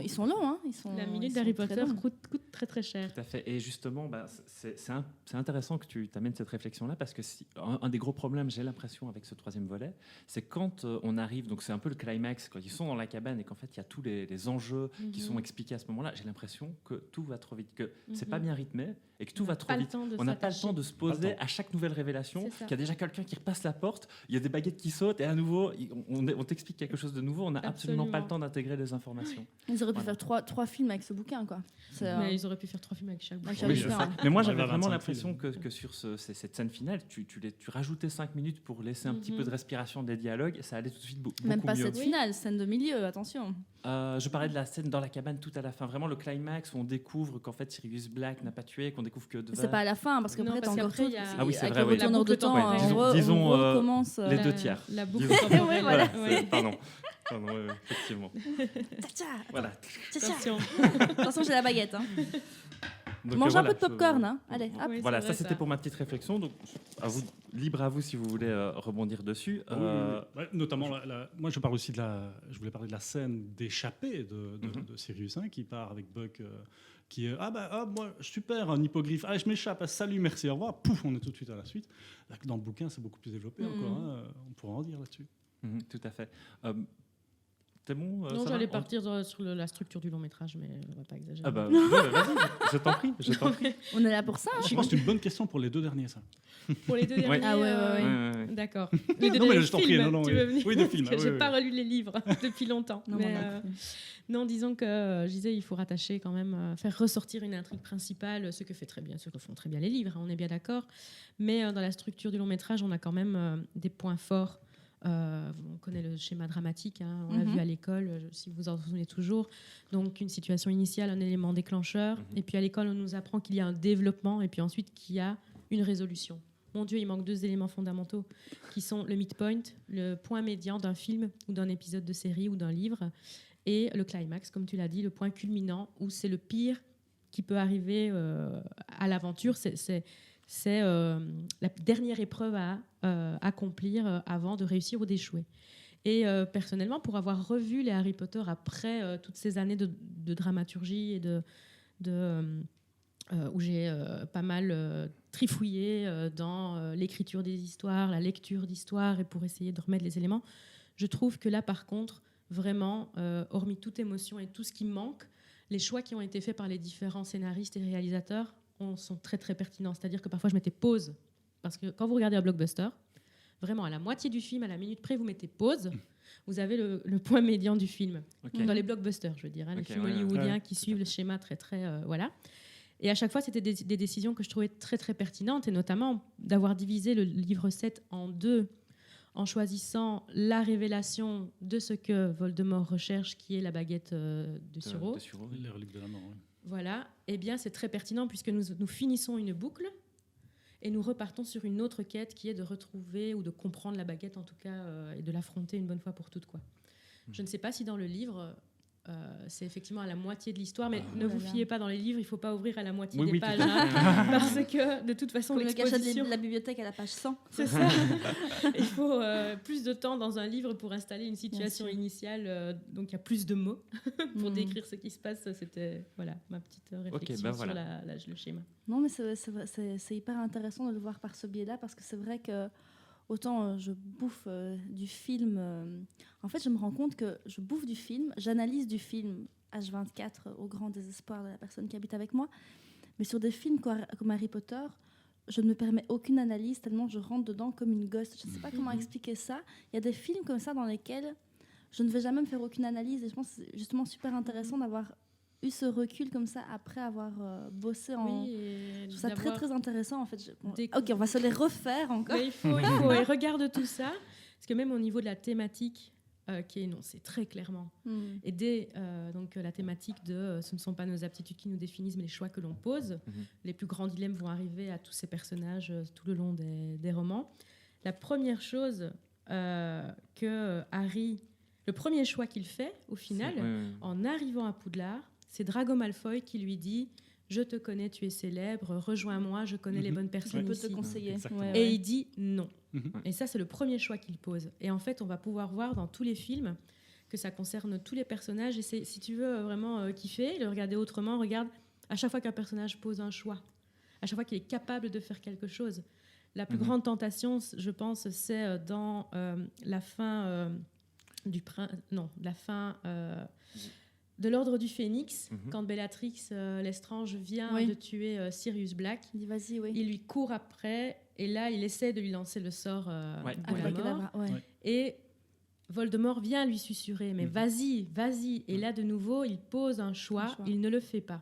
Ils sont longs, hein. La minute d'Harry Potter coûte très très cher. Tout à fait. Et justement, c'est intéressant que tu t'amènes cette réflexion-là, parce que un des gros problèmes, j'ai l'impression, avec ce 3e volet, c'est quand on arrive, donc c'est un peu le climax, quand ils sont dans la cabane et qu'en fait il y a tous les enjeux qui sont expliqués à ce moment-là, j'ai l'impression que tout va trop vite, que c'est pas bien rythmé et que tout va trop vite. On n'a pas le temps de se poser à chaque nouvelle révélation, qu'il y a déjà quelqu'un qui repasse la porte, il y a des baguettes qui sautent, et à nouveau, on t'explique quelque chose de nouveau, on n'a absolument pas le temps d'intégrer les informations. Ils auraient pu faire trois films avec ce bouquin, quoi. Mais ils auraient pu faire 3 films avec chaque bouquin. Mais moi, j'avais vraiment l'impression que sur cette scène finale, tu rajoutais 5 minutes pour laisser un petit peu de respiration des dialogues, et ça allait tout de suite beaucoup mieux. Même pas cette finale, scène de milieu, attention. Je parlais de la scène dans la cabane tout à la fin, vraiment le climax où on découvre qu'en fait Sirius Black n'a pas tué, qu'on découvre que c'est pas à la fin parce qu'après t'as encore tout. Ah oui, c'est vrai. Avec le retour de temps, disons on recommence les 2 tiers. La boucle temporelle. Voilà. Pardon, effectivement. Voilà. Attention, j'ai la baguette. Donc, mange un peu de popcorn, hein. Allez, hop. Voilà, ça c'était pour ma petite réflexion. Donc, libre à vous si vous voulez rebondir dessus. Notamment, moi je parle aussi je voulais parler de la scène d'échappée de Sirius, qui part avec Buck, qui est moi super, un hippogriffe, allez je m'échappe, salut, merci, au revoir, pouf, on est tout de suite à la suite. Là, dans le bouquin c'est beaucoup plus développé encore, on pourra en dire là-dessus. Tout à fait. C'est bon, non, j'allais partir sur la structure du long métrage, mais on va pas exagérer. Vas-y, je t'en prie. On est là pour ça. Je pense que c'est une bonne question pour les 2 derniers, ça. Pour les 2 derniers. Ah ouais. D'accord. Non, mais je t'en prie, non, tu veux venir. Oui, des films. J'ai pas relu les livres depuis longtemps. Non, disons que je disais, il faut rattacher quand même, faire ressortir une intrigue principale, ce que font très bien les livres, on est bien d'accord. Mais dans la structure du long métrage, on a quand même des points forts. On connaît le schéma dramatique, on l'a vu à l'école, si vous en souvenez toujours. Donc une situation initiale, un élément déclencheur, et puis à l'école on nous apprend qu'il y a un développement, et puis ensuite qu'il y a une résolution. Mon Dieu, il manque 2 éléments fondamentaux, qui sont le midpoint, le point médian d'un film ou d'un épisode de série ou d'un livre, et le climax, comme tu l'as dit, le point culminant, où c'est le pire qui peut arriver à l'aventure. C'est la dernière épreuve à accomplir avant de réussir ou d'échouer. Et personnellement, pour avoir revu les Harry Potter après toutes ces années de dramaturgie et où j'ai pas mal trifouillé dans l'écriture des histoires, la lecture d'histoires, et pour essayer de remettre les éléments, je trouve que là, par contre, vraiment, hormis toute émotion et tout ce qui manque, les choix qui ont été faits par les différents scénaristes et réalisateurs sont très très pertinents. C'est-à-dire que parfois je mettais pause, parce que quand vous regardez un blockbuster, vraiment à la moitié du film, à la minute près, vous mettez pause, vous avez le point médian du film. Dans les blockbusters, je veux dire, les films hollywoodiens qui suivent le schéma très très voilà. Et à chaque fois, c'était des décisions que je trouvais très très pertinentes, et notamment d'avoir divisé le livre 7 en 2 en choisissant la révélation de ce que Voldemort recherche, qui est la baguette de Suro. Les reliques de la mort, oui. Voilà, eh bien c'est très pertinent puisque nous finissons une boucle et nous repartons sur une autre quête qui est de retrouver ou de comprendre la baguette en tout cas et de l'affronter une bonne fois pour toutes, quoi. Je ne sais pas si dans le livre c'est effectivement à la moitié de l'histoire, mais ne vous fiez pas dans les livres, il ne faut pas ouvrir à la moitié des pages, parce que de toute façon l'exposition... Le cachet de la bibliothèque à la page 100. C'est ça. Il faut plus de temps dans un livre pour installer une situation initiale, donc il y a plus de mots pour décrire ce qui se passe. C'était ma petite réflexion sur le schéma. Non, mais c'est hyper intéressant de le voir par ce biais-là, parce que c'est vrai que autant je bouffe du film. En fait, je me rends compte que je bouffe du film, j'analyse du film H24 au grand désespoir de la personne qui habite avec moi. Mais sur des films comme Harry Potter, je ne me permets aucune analyse tellement je rentre dedans comme une gosse. Je ne sais pas comment expliquer ça. Il y a des films comme ça dans lesquels je ne vais jamais me faire aucune analyse. Et je pense que c'est justement super intéressant d'avoir eu ce recul comme ça après avoir bossé en... Je trouve ça très très intéressant en fait. Ok, on va se les refaire encore. Mais il faut et regarde tout ça, parce que même au niveau de la thématique qui est énoncée très clairement, et dès donc la thématique de ce ne sont pas nos aptitudes qui nous définissent mais les choix que l'on pose, les plus grands dilemmes vont arriver à tous ces personnages tout le long des romans. La première chose que Harry, le premier choix qu'il fait au final, en arrivant à Poudlard, c'est Drago Malfoy qui lui dit « Je te connais, tu es célèbre, rejoins-moi, je connais les bonnes personnes ici. » Je peux te conseiller. Et il dit non. Et ça, c'est le premier choix qu'il pose. Et en fait, on va pouvoir voir dans tous les films que ça concerne tous les personnages. Et si tu veux vraiment kiffer, le regarder autrement, regarde à chaque fois qu'un personnage pose un choix, à chaque fois qu'il est capable de faire quelque chose. La plus grande tentation, je pense, c'est dans la fin de l'Ordre du Phénix, quand Bellatrix Lestrange vient de tuer Sirius Black. Il dit vas-y, oui. Il lui court après, et là, il essaie de lui lancer le sort de la mort. Et Voldemort vient lui susurrer, mais vas-y. Et là, de nouveau, il pose un choix. Il ne le fait pas.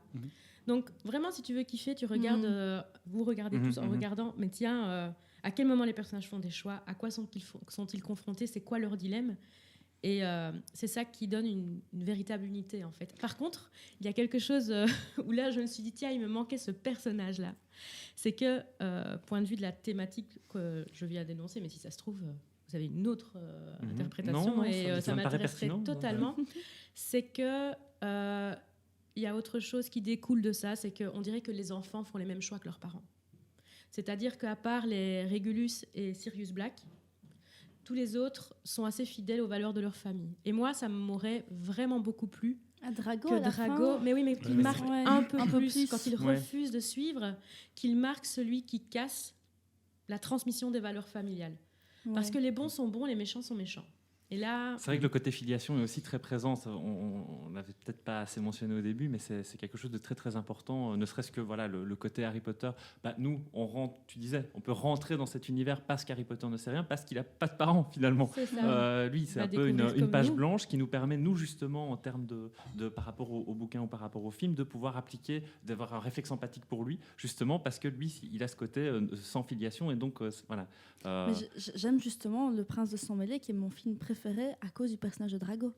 Donc, vraiment, si tu veux kiffer, tu regardes, vous regardez tous en regardant, mais tiens, à quel moment les personnages font des choix, à quoi sont-ils confrontés, c'est quoi leur dilemme. Et c'est ça qui donne une véritable unité, en fait. Par contre, il y a quelque chose où là, je me suis dit, tiens, il me manquait ce personnage-là. C'est que, point de vue de la thématique que je viens d'énoncer, mais si ça se trouve, vous avez une autre interprétation, non, et ça m'intéresserait totalement, c'est que il y a autre chose qui découle de ça, c'est qu'on dirait que les enfants font les mêmes choix que leurs parents. C'est-à-dire qu'à part les Régulus et Sirius Black, tous les autres sont assez fidèles aux valeurs de leur famille. Et moi, ça m'aurait vraiment beaucoup plu Drago, que Drago, mais oui, mais qu'il marque un peu plus quand il refuse de suivre, qu'il marque celui qui casse la transmission des valeurs familiales. Parce que les bons sont bons, les méchants sont méchants. Et là, c'est vrai que le côté filiation est aussi très présent. On n'avait peut-être pas assez mentionné au début, mais c'est quelque chose de très très important. Ne serait-ce que voilà le côté Harry Potter. Nous, tu disais, on peut rentrer dans cet univers parce qu'Harry Potter ne sait rien, parce qu'il n'a pas de parents finalement. Lui, c'est un peu une page blanche qui nous permet, nous justement, en termes de par rapport au bouquin ou par rapport au film, de pouvoir appliquer, d'avoir un réflexe empathique pour lui, justement parce que lui, il a ce côté sans filiation et donc voilà. Mais j'aime justement Le Prince de Sang Mêlé, qui est mon film préféré à cause du personnage de Drago.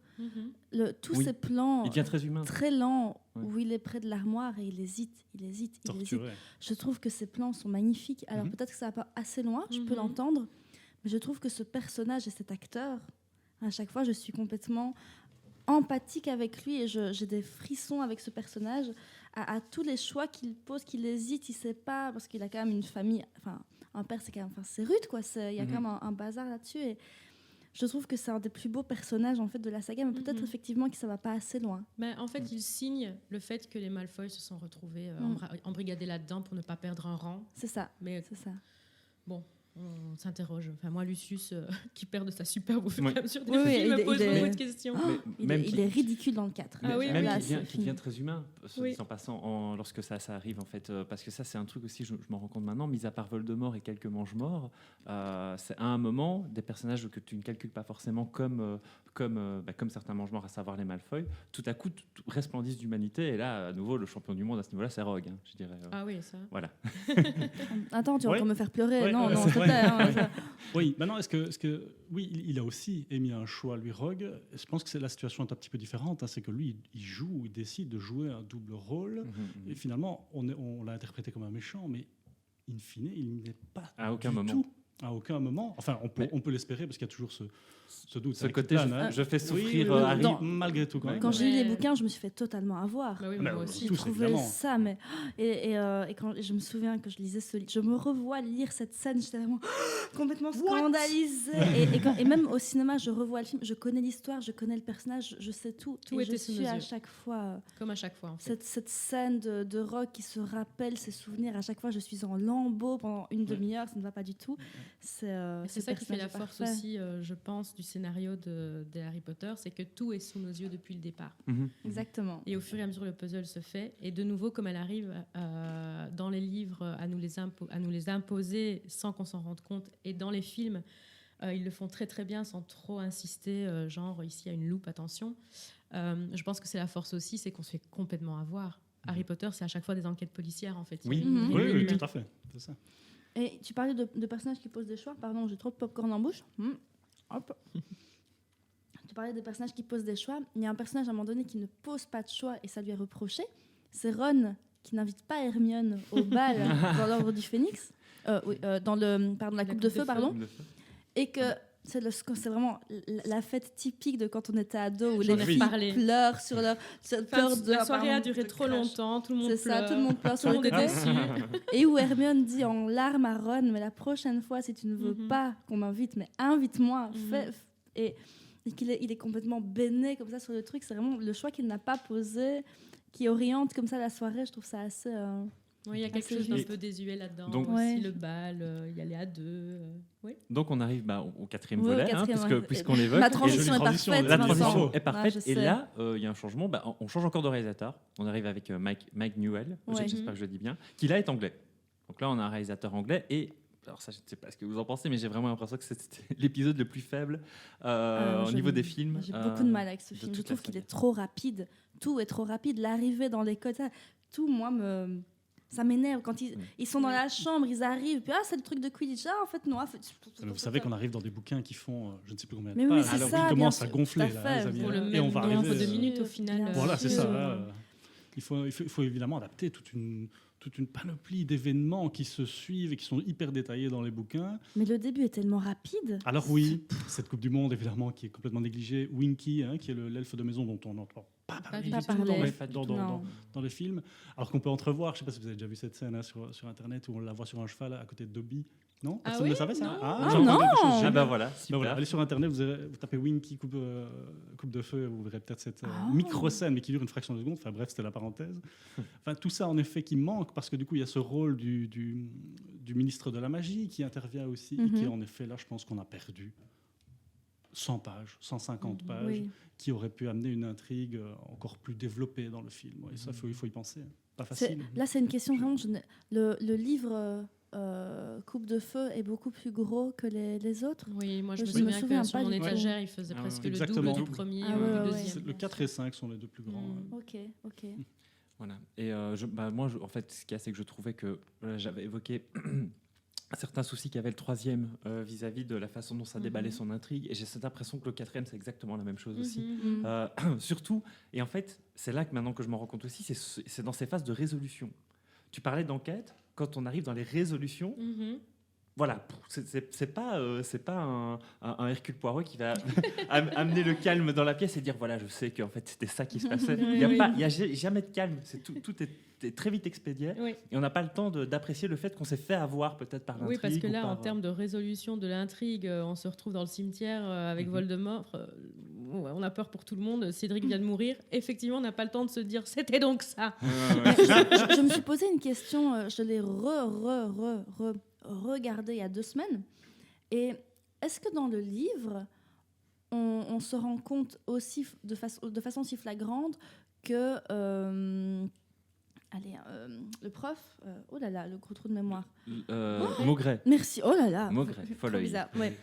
Tous ces plans il devient très humain, très lents, où il est près de l'armoire et il hésite. Je trouve que ces plans sont magnifiques. Alors peut-être que ça va pas assez loin, je peux l'entendre, mais je trouve que ce personnage et cet acteur, à chaque fois, je suis complètement empathique avec lui et j'ai des frissons avec ce personnage à tous les choix qu'il pose, qu'il hésite, il sait pas, parce qu'il a quand même une famille, enfin un père, c'est quand même, c'est rude quoi, il y a quand même un bazar là-dessus, et je trouve que c'est un des plus beaux personnages en fait de la saga, mais peut-être effectivement que ça va pas assez loin. En fait, il signe le fait que les Malfoy se sont retrouvés embrigadés là-dedans pour ne pas perdre un rang. C'est ça. Mais c'est ça. Bon, on s'interroge. Enfin, moi, Lucius, qui perd de sa superbe au fur et à mesure des films, il me pose beaucoup de questions. Il est ridicule dans le 4. Qui devient très humain, en passant, lorsque ça arrive, en fait. Parce que ça, c'est un truc aussi, je m'en rends compte maintenant, mis à part Voldemort et quelques mange-morts, c'est à un moment, des personnages que tu ne calcules pas forcément comme certains mange-morts, à savoir les Malfoy, tout à coup resplendissent d'humanité. Et là, à nouveau, le champion du monde à ce niveau-là, c'est Rogue, je dirais. Ah oui, ça. Voilà. Attends, tu vas encore me faire pleurer. Non, oui, maintenant, est-ce que oui, il a aussi émis un choix, lui, Rogue. Je pense que la situation est un petit peu différente. C'est que lui, il décide de jouer un double rôle. Et finalement, on l'a interprété comme un méchant, mais in fine, il n'est pas à aucun du moment. Tout. À aucun moment. Enfin, on peut l'espérer parce qu'il y a toujours ce doute. Ce côté, je fais souffrir Harry malgré tout. Quand j'ai lu les bouquins, je me suis fait totalement avoir. Moi aussi, je trouvais ça. Mais et quand je me souviens que je lisais ce livre, je me revois lire cette scène, j'étais vraiment complètement scandalisée. et même au cinéma, je revois le film, je connais l'histoire, je connais le personnage, je sais tout. Tout était sous nos yeux. À chaque fois. Comme à chaque fois. En fait. Cette scène de Rogue qui se rappelle ses souvenirs. À chaque fois, je suis en lambeaux pendant une demi-heure. Ça ne va pas du tout. C'est ça qui fait la force aussi, je pense, du scénario de Harry Potter, c'est que tout est sous nos yeux depuis le départ. Exactement. Et au fur et à mesure, le puzzle se fait. Et de nouveau, comme elle arrive dans les livres à nous les imposer sans qu'on s'en rende compte, et dans les films, ils le font très très bien sans trop insister, genre ici il y a une loupe, attention. Je pense que c'est la force aussi, c'est qu'on se fait complètement avoir. Harry Potter, c'est à chaque fois des enquêtes policières, en fait. Oui, tout à fait. C'est ça. Et tu parlais de personnages qui posent des choix. Pardon, j'ai trop de popcorn en bouche. Hop. Tu parlais de personnages qui posent des choix. Il y a un personnage à un moment donné qui ne pose pas de choix et ça lui est reproché. C'est Ron qui n'invite pas Hermione au bal dans l'Ordre du Phénix. Dans la Coupe de Feu, pardon. Et que c'est vraiment la fête typique de quand on était ado, où les filles pleurent sur leur... La soirée a duré trop longtemps, tout le monde pleure. C'est ça, tout le monde pleure sur le côté. Et où Hermione dit en larmes à Ron, mais la prochaine fois, si tu ne veux pas qu'on m'invite, mais invite-moi. Et qu'il il est complètement béné comme ça sur le truc. C'est vraiment le choix qu'il n'a pas posé, qui oriente comme ça la soirée. Je trouve ça assez... Oui, il y a quelque chose d'un peu désuet là-dedans. Donc, aussi le bal, y aller à deux. Oui. Donc on arrive au quatrième Oui, au volet, quatrième, puisqu'on l'évoque. Ma transition est transition, parfaite. la La Vincent. transition est Ah, parfaite. je Et sais. là, il y a un changement. On change encore de réalisateur. On arrive avec Mike Newell, Ouais. j'espère que je le dis bien, qui là est anglais. Donc là, on a un réalisateur anglais. Et alors ça, je ne sais pas ce que vous en pensez, mais j'ai vraiment l'impression que c'était l'épisode le plus faible au niveau des films. J'ai beaucoup de mal avec ce de film. Je toute la trouve qu'il saga. est trop rapide. Tout est trop rapide. L'arrivée dans les quotas, tout, moi, ça m'énerve. Quand ils sont dans la chambre, ils arrivent, puis c'est le truc de Quidditch. En fait, non. Mais vous savez qu'on arrive dans des bouquins qui font je ne sais plus combien de Mais oui, pages. c'est Alors ça, ils commencent bien à sûr, gonfler, tout à là, les fait. amis, Pour là. le Et même on va nombre arriver. de minutes au final. Bien Voilà, c'est sûr. ça. Il faut évidemment adapter toute une panoplie d'événements qui se suivent et qui sont hyper détaillés dans les bouquins. Mais le début est tellement rapide. Alors oui, cette Coupe du Monde, évidemment, qui est complètement négligée. Winky, qui est l'elfe de maison dont on n'entend pas parler Pas du tout parler. dans les films. Alors qu'on peut entrevoir, je ne sais pas si vous avez déjà vu cette scène sur Internet, où on la voit sur un cheval à côté de Dobby. Non, personne ne le savait, ça. Non. J'ai entendu quelque chose. Ah bah voilà, Ben super. voilà, allez sur Internet, vous tapez Winky coupe de feu, vous verrez peut-être cette Ah. micro-scène, mais qui dure une fraction de seconde. Enfin bref, c'était la parenthèse. Enfin, tout ça, en effet, qui manque, parce que du coup, il y a ce rôle du ministre de la magie qui intervient aussi, et qui, en effet, là, je pense qu'on a perdu 100 pages, 150 pages, Oui. qui auraient pu amener une intrigue encore plus développée dans le film. Et ça, il faut y penser. Pas facile. Là, c'est une question vraiment. Le livre Coupe de feu est beaucoup plus gros que les autres. Oui, moi je Je me me souviens souviens que sur pas mon du tout. étagère, il faisait Ah, presque ouais. le Exactement. double du premier Ah, ou ouais, du ouais. deuxième. Le 4 et 5 sont les deux plus grands. Ok. Voilà. Et en fait, ce qu'il y a, c'est que je trouvais que j'avais évoqué certains soucis qu'avait le troisième vis-à-vis de la façon dont ça déballait son intrigue. Et j'ai cette impression que le quatrième, c'est exactement la même chose aussi. Surtout, et en fait, c'est là que maintenant que je m'en rends compte aussi, c'est dans ces phases de résolution. Tu parlais d'enquête, quand on arrive dans les résolutions, voilà, c'est pas un Hercule Poirot qui va amener le calme dans la pièce et dire voilà, je sais qu'en fait c'était ça qui se passait. Il y a jamais de calme, tout est très vite expédié et on n'a pas le temps d'apprécier le fait qu'on s'est fait avoir peut-être par l'intrigue. Oui, parce que là, en termes de résolution de l'intrigue, on se retrouve dans le cimetière avec Voldemort. On a peur pour tout le monde. Cédric vient de mourir. Effectivement, on n'a pas le temps de se dire c'était donc ça. Je me suis posé une question. Je l'ai regardé il y a 2 semaines. Et est-ce que dans le livre, on se rend compte aussi de façon si flagrante que le prof, oh là là, le gros trou de mémoire. Maugret. Merci. Oh là là. Maugret, Trop folle bizarre. Ouais.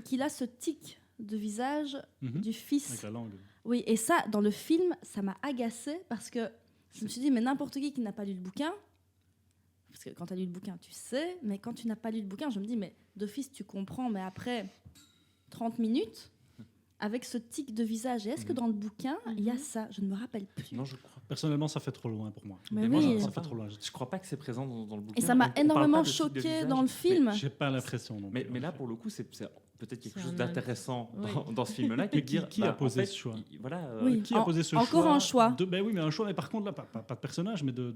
Qu'il a ce tic de visage du fils. Avec la langue. Oui, et ça, dans le film, ça m'a agacée parce que je me suis dit, mais n'importe qui n'a pas lu le bouquin, parce que quand tu as lu le bouquin, tu sais, mais quand tu n'as pas lu le bouquin, je me dis, mais d'office, tu comprends, mais après 30 minutes, avec ce tic de visage. Et est-ce que dans le bouquin, il y a ça? Je ne me rappelle plus. Non, je crois. Personnellement, ça fait trop loin pour moi. Mais Et moi, oui. ça fait trop loin. Je crois pas que c'est présent dans le bouquin. Et ça m'a On parle énormément pas de tic de choquée visage. dans le film. J'ai pas l'impression non plus. Mais là, pour le coup, c'est peut-être quelque C'est chose un d'intéressant oui. dans ce film-là. Qui a posé ce choix? Voilà. Oui. Qui a posé ce choix? Encore un choix. Ben oui, mais un choix. Mais par contre, là, pas de personnage, mais de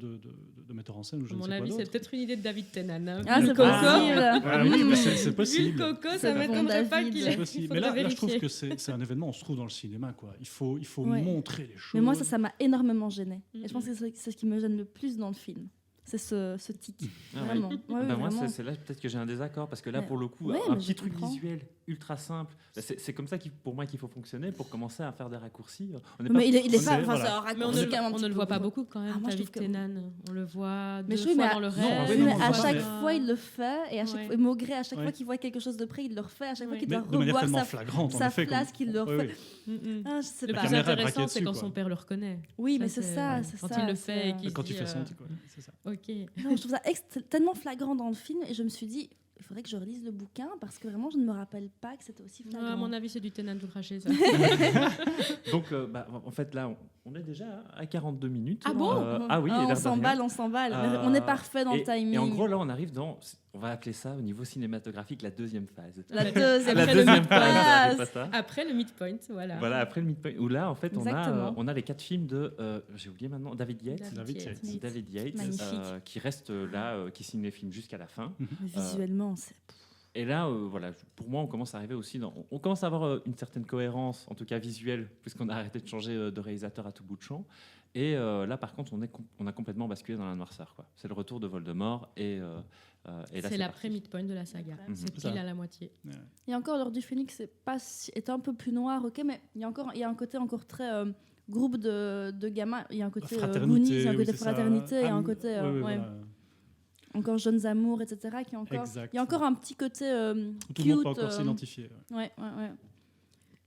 metteur en scène ou je À ne mon sais quoi avis, c'est d'autre. peut-être une idée de David Tennant. Hein. Ah, Vu c'est le coco. possible. Ah oui, mais c'est Vu possible. le coco, ça C'est m'étonnerait bon, pas David. qu'il C'est ait. possible. Mais là, je trouve que c'est un événement, on se trouve dans le cinéma, quoi. Il faut Ouais. montrer les choses. Mais moi, ça m'a énormément gênée. Et je pense que c'est ce qui me gêne le plus dans le film. C'est ce tic. Ah ouais. Vraiment. Ouais, Ben moi, vraiment. c'est là peut-être que j'ai un désaccord parce que là, Mais- pour le coup, ouais, un mais je petit truc comprends. visuel ultra simple, c'est comme ça pour moi qu'il faut fonctionner pour commencer à faire des raccourcis. On est Mais pas- il est c'est- pas. Enfin, voilà. c'est un Mais raccourci quand même un on petit ne le peu voit pas gros. beaucoup quand même, Ah, moi, je David trouve que- Tennant. On le voit Mais deux je trouve, fois mais dans le non, rêve. oui, Oui, non, mais à non, chaque mais- fois, il le fait. Et à chaque Ouais. fois, Maugret, à chaque Ouais. fois qu'il voit quelque chose de près, il le refait. À chaque fois Ouais. qu'il Mais doit de manière revoir tellement sa flagrante, en sa effet. place qu'il le refait. Ah, je sais Le La pas. plus caméra est intéressant, braquée c'est dessus, quand quoi. son père le reconnaît. Oui, mais c'est ça. Quand c'est il le ça, fait et c'est- qu'il Quand il dit, fait son tic, ouais, c'est ça. Ok. Non, je trouve ça tellement flagrant dans le film. Et je me suis dit, il faudrait que je relise le bouquin parce que vraiment, je ne me rappelle pas que c'était aussi À flagrant. mon avis, c'est du Tennant tout craché, ça. Donc, en fait, là, on est déjà à 42 minutes. Ah bon Ah oui, Ah, l'air on de rien. s'emballe, on s'emballe. Euh, On est parfait dans le Et timing. en gros, là, on arrive dans, on va appeler ça au niveau cinématographique la deuxième phase. La deuxième, La Après le deuxième midpoint. phase d'Harry Potter. Après le midpoint, voilà. Voilà, après le midpoint, où là, en fait, Exactement. on a les 4 films de, j'ai oublié maintenant, David Yates. David Yates. David Yates, Magnifique. qui reste là, qui signe les films jusqu'à la fin. Mais visuellement, c'est. Et là, voilà, pour moi, on commence à arriver aussi on commence à avoir une certaine cohérence, en tout cas visuelle, puisqu'on a arrêté de changer de réalisateur à tout bout de champ. Et là, par contre, on a complètement basculé dans la noirceur, quoi. C'est le retour de Voldemort et là, c'est l'après-midpoint de la saga. C'est pile à la moitié. Ouais. Et encore, l'Ordre du Phénix est un peu plus noir, ok, mais il y a un côté encore très groupe de gamins. Il y a un côté Goonies, il y a un côté fraternité, il y a un côté voilà. Encore jeunes amours, etc. Qui est encore, il y a encore un petit côté tout cute, le monde peut encore s'identifier. Ouais.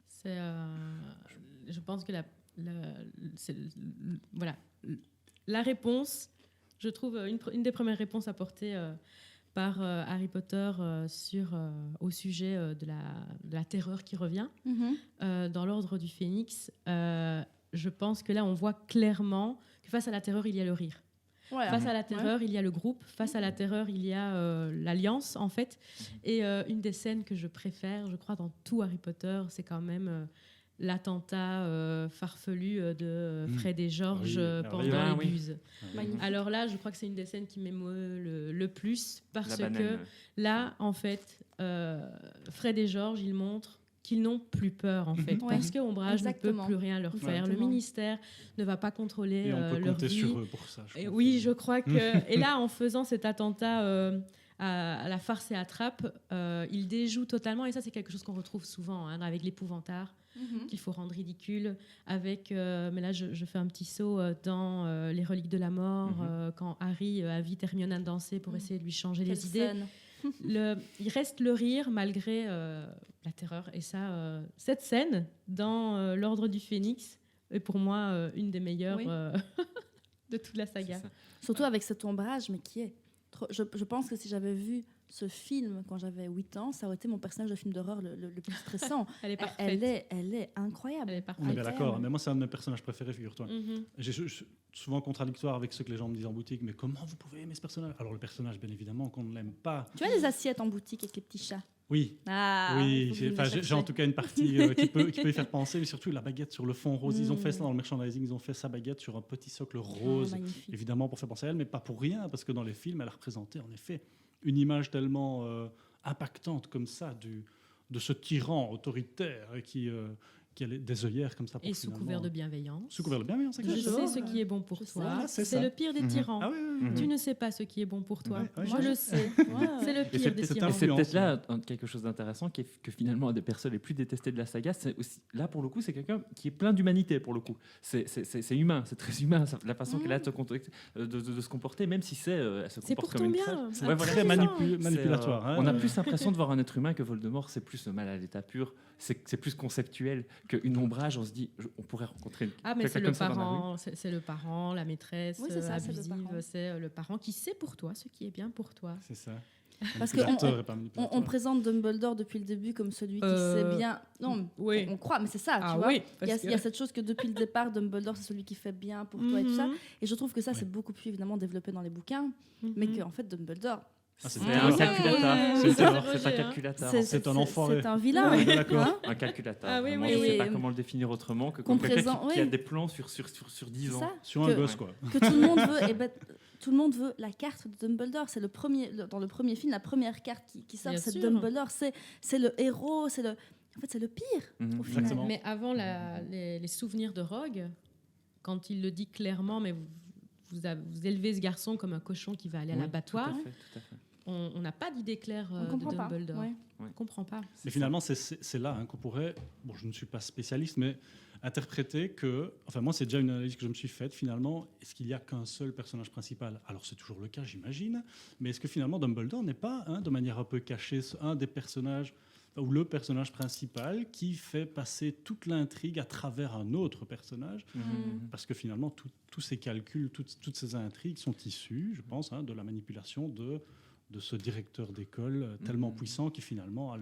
C'est, je pense que voilà, la réponse, je trouve une des premières réponses apportées par Harry Potter au sujet de la terreur qui revient dans l'Ordre du Phénix. Je pense que là, on voit clairement que face à la terreur, il y a le rire. Ouais, face à la terreur, il y a le groupe. Face à la terreur, il y a l'alliance, en fait. Et une des scènes que je préfère, je crois, dans tout Harry Potter, c'est quand même l'attentat farfelu de Fred et George pendant les buses. Alors là, je crois que c'est une des scènes qui m'émeut le plus parce que là, en fait, Fred et George, ils montrent qu'ils n'ont plus peur, en fait, parce que Ombrage ne peut plus rien leur faire. Le ministère ne va pas contrôler leur vie. Et on peut compter sur eux pour ça. Oui, je crois que... Et là, en faisant cet attentat à la farce et attrape, ils déjouent totalement, et ça, c'est quelque chose qu'on retrouve souvent avec l'épouvantard, qu'il faut rendre ridicule, avec... mais là, je fais un petit saut dans Les Reliques de la Mort, quand Harry invite Hermione à danser pour essayer de lui changer les idées. Il reste le rire malgré la terreur. Et ça, cette scène dans l'Ordre du Phénix est pour moi une des meilleures de toute la saga. Surtout avec cet ombrage, mais qui est... Je pense que si j'avais vu ce film quand j'avais 8 ans, ça aurait été mon personnage de film d'horreur le plus stressant. Elle est parfaite. Elle est incroyable. Elle est parfaite. On est bien d'accord, mais moi c'est un de mes personnages préférés, figure-toi. Je suis souvent contradictoire avec ce que les gens me disent en boutique, mais comment vous pouvez aimer ce personnage? Alors le personnage, bien évidemment, qu'on ne l'aime pas. Tu as les assiettes en boutique avec les petits chats? Oui. Oui, j'ai en tout cas une partie qui peut y faire penser, mais surtout la baguette sur le fond rose. Ils ont fait ça dans le merchandising, ils ont fait sa baguette sur un petit socle rose, évidemment pour faire penser à elle, mais pas pour rien, parce que dans les films, elle a représenté en effet une image tellement impactante comme ça de ce tyran autoritaire qui a des œillères comme ça. Et sous couvert de bienveillance. Sous couvert de bienveillance, exactement. Je sais ce qui est bon pour toi. C'est le pire des tyrans. Tu ne sais pas ce qui est bon pour toi. Moi, je sais. C'est le pire des tyrans. C'est peut-être là quelque chose d'intéressant, que finalement, un des persos les plus détestés de la saga, c'est aussi, là, pour le coup, c'est quelqu'un qui est plein d'humanité, pour le coup. C'est humain, c'est très humain, la façon qu'elle a de se comporter, même si elle se comporte comme une crève. C'est très manipulatoire. On a plus l'impression de voir un être humain que Voldemort, c'est plus mal à l'état pur, c'est plus conceptuel qu'une ombrage. On se dit, on pourrait rencontrer mais c'est le parent, la maîtresse abusive, c'est le parent qui sait pour toi ce qui est bien pour toi. C'est ça. Parce qu'on présente Dumbledore depuis le début comme celui qui sait bien. Non, on croit, mais c'est ça, tu vois. Il y a cette chose que depuis le départ, Dumbledore, c'est celui qui fait bien pour toi et tout ça. Et je trouve que ça, c'est beaucoup plus évidemment développé dans les bouquins, mais qu'en fait, Dumbledore. C'est un calculateur. C'est un calculateur. C'est un enfoiré. C'est un vilain. Un calculateur. Je ne sais pas comment le définir autrement que quelqu'un qui a des plans sur 10 ans. Sur un gosse, quoi. Que tout le monde veut. Tout le monde veut la carte de Dumbledore. C'est dans le premier film, la première carte qui sort, c'est Dumbledore. C'est le héros. En fait, c'est le pire, au final. Exactement. Mais avant les souvenirs de Rogue, quand il le dit clairement, mais vous élevez ce garçon comme un cochon qui va aller à l'abattoir. Tout à fait. On n'a pas d'idée claire de Dumbledore. On ne comprend pas. Mais finalement, c'est là qu'on pourrait, je ne suis pas spécialiste, mais interpréter que, enfin moi c'est déjà une analyse que je me suis faite finalement, est-ce qu'il n'y a qu'un seul personnage principal? Alors c'est toujours le cas, j'imagine, mais est-ce que finalement Dumbledore n'est pas, de manière un peu cachée, un des personnages, ou le personnage principal qui fait passer toute l'intrigue à travers un autre personnage, parce que finalement tous ces calculs, toutes ces intrigues sont issues, je pense, de la manipulation de ce directeur d'école tellement puissant qui finalement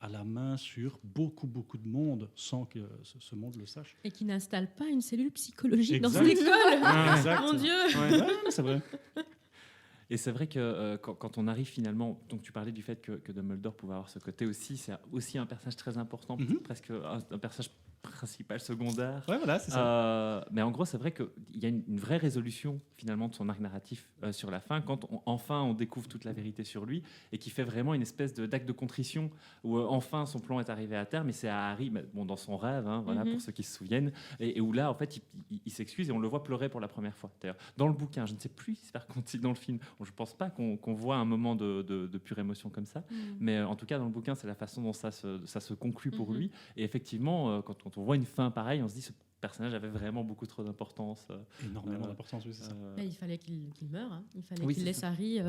a la main sur beaucoup de monde sans que ce monde le sache. Et qui n'installe pas une cellule psychologique dans son école. Mon Dieu. C'est vrai. Et c'est vrai que quand on arrive finalement, donc tu parlais du fait que Dumbledore pouvait avoir ce côté aussi, c'est aussi un personnage très important, presque un personnage principal, secondaire. Ouais, voilà, c'est ça. Mais en gros, c'est vrai qu'il y a une vraie résolution finalement de son arc narratif sur la fin, quand enfin on découvre toute la vérité sur lui, et qui fait vraiment une espèce d'acte de contrition où enfin son plan est arrivé à terme, et c'est à Harry, bon, dans son rêve, hein, voilà, pour ceux qui se souviennent, et où là en fait il s'excuse et on le voit pleurer pour la première fois. D'ailleurs, dans le bouquin, je ne sais plus par contre si dans le film, je ne pense pas qu'on voit un moment de pure émotion comme ça, mais en tout cas dans le bouquin c'est la façon dont ça se conclut pour lui, et effectivement quand on voit une fin pareille, on se dit ce personnage avait vraiment beaucoup trop d'importance. Énormément d'importance, oui, c'est ça. Il fallait qu'il meure, hein. Il fallait Oui, qu'il c'est laisse ça. Harry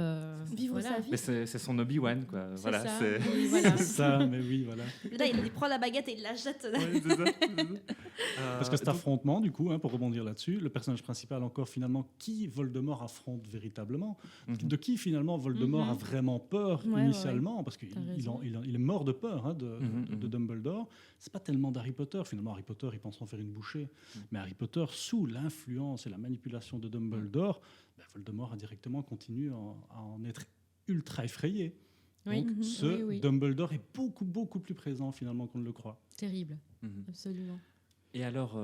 vivre sa vie. Mais c'est son Obi-Wan, quoi. C'est Voilà, ça. c'est Oui, voilà. C'est ça, mais oui, voilà. Là, il prend la baguette et il la jette. Ouais, c'est ça. Parce que cet affrontement, du coup, pour rebondir là-dessus, le personnage principal, encore finalement, qui Voldemort affronte véritablement, de qui finalement Voldemort a vraiment peur initialement, parce qu'il est mort de peur, hein, de Dumbledore. C'est pas tellement d'Harry Potter. Finalement, Harry Potter, il pense en faire une bouchée. Mais Harry Potter, sous l'influence et la manipulation de Dumbledore, Voldemort a directement continué à en être ultra effrayé. Oui. Donc, Dumbledore est beaucoup, beaucoup plus présent finalement qu'on ne le croit. Terrible, absolument. Et alors,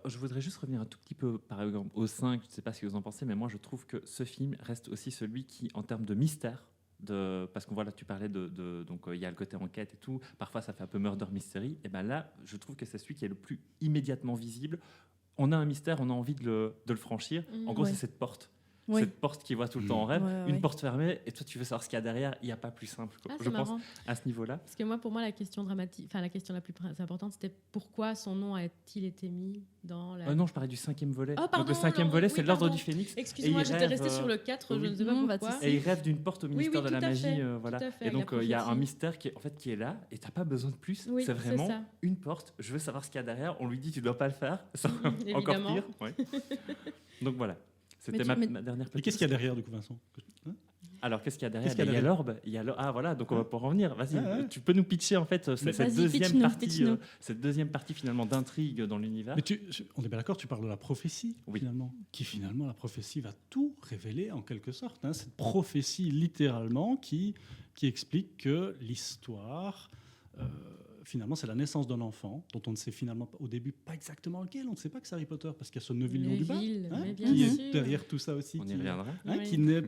je voudrais juste revenir un tout petit peu, par exemple, au 5, je ne sais pas ce que vous en pensez, mais moi je trouve que ce film reste aussi celui qui, en termes de mystère, parce que voilà, tu parlais donc il y a le côté enquête et tout, parfois ça fait un peu murder mystery, et ben là, je trouve que c'est celui qui est le plus immédiatement visible. On a un mystère, on a envie de le franchir. En gros, c'est cette porte. Cette porte qui voit tout le temps en rêve, une porte fermée, et toi tu veux savoir ce qu'il y a derrière, il n'y a pas plus simple, quoi. Je pense à ce niveau-là. Parce que moi, pour moi, la question dramatique, enfin la question la plus importante, c'était pourquoi son nom a-t-il été mis dans la... Non, je parlais du 5e volet. Oh, pardon, donc le 5e volet, c'est l'Ordre du Phénix. Excuse-moi, j'étais restée sur le 4, je ne sais pas pourquoi. Et il rêve d'une porte au ministère de la magie. Voilà. Fait, et donc il y a un mystère qui est là, et tu n'as pas besoin de plus. C'est vraiment une porte, je veux savoir ce qu'il y a derrière, on lui dit tu ne dois pas le faire, c'est encore pire. Ouais. Donc voilà. C'était ma dernière petite. Et qu'est-ce qu'il y a derrière, du coup, Vincent? Alors, qu'est-ce qu'il y a derrière? Il y a l'orbe. Ah, voilà, donc on va pouvoir en venir. Vas-y, tu peux nous pitcher, en fait, cette deuxième partie, finalement, d'intrigue dans l'univers. Mais on est bien d'accord, tu parles de la prophétie, finalement. Qui, finalement, la prophétie va tout révéler, en quelque sorte. Hein. Cette prophétie, littéralement, qui explique que l'histoire... finalement, c'est la naissance d'un enfant dont on ne sait finalement au début pas exactement lequel. On ne sait pas que c'est Harry Potter parce qu'il y a ce Neville Londubat qui est derrière tout ça aussi. On y reviendra. Qui naît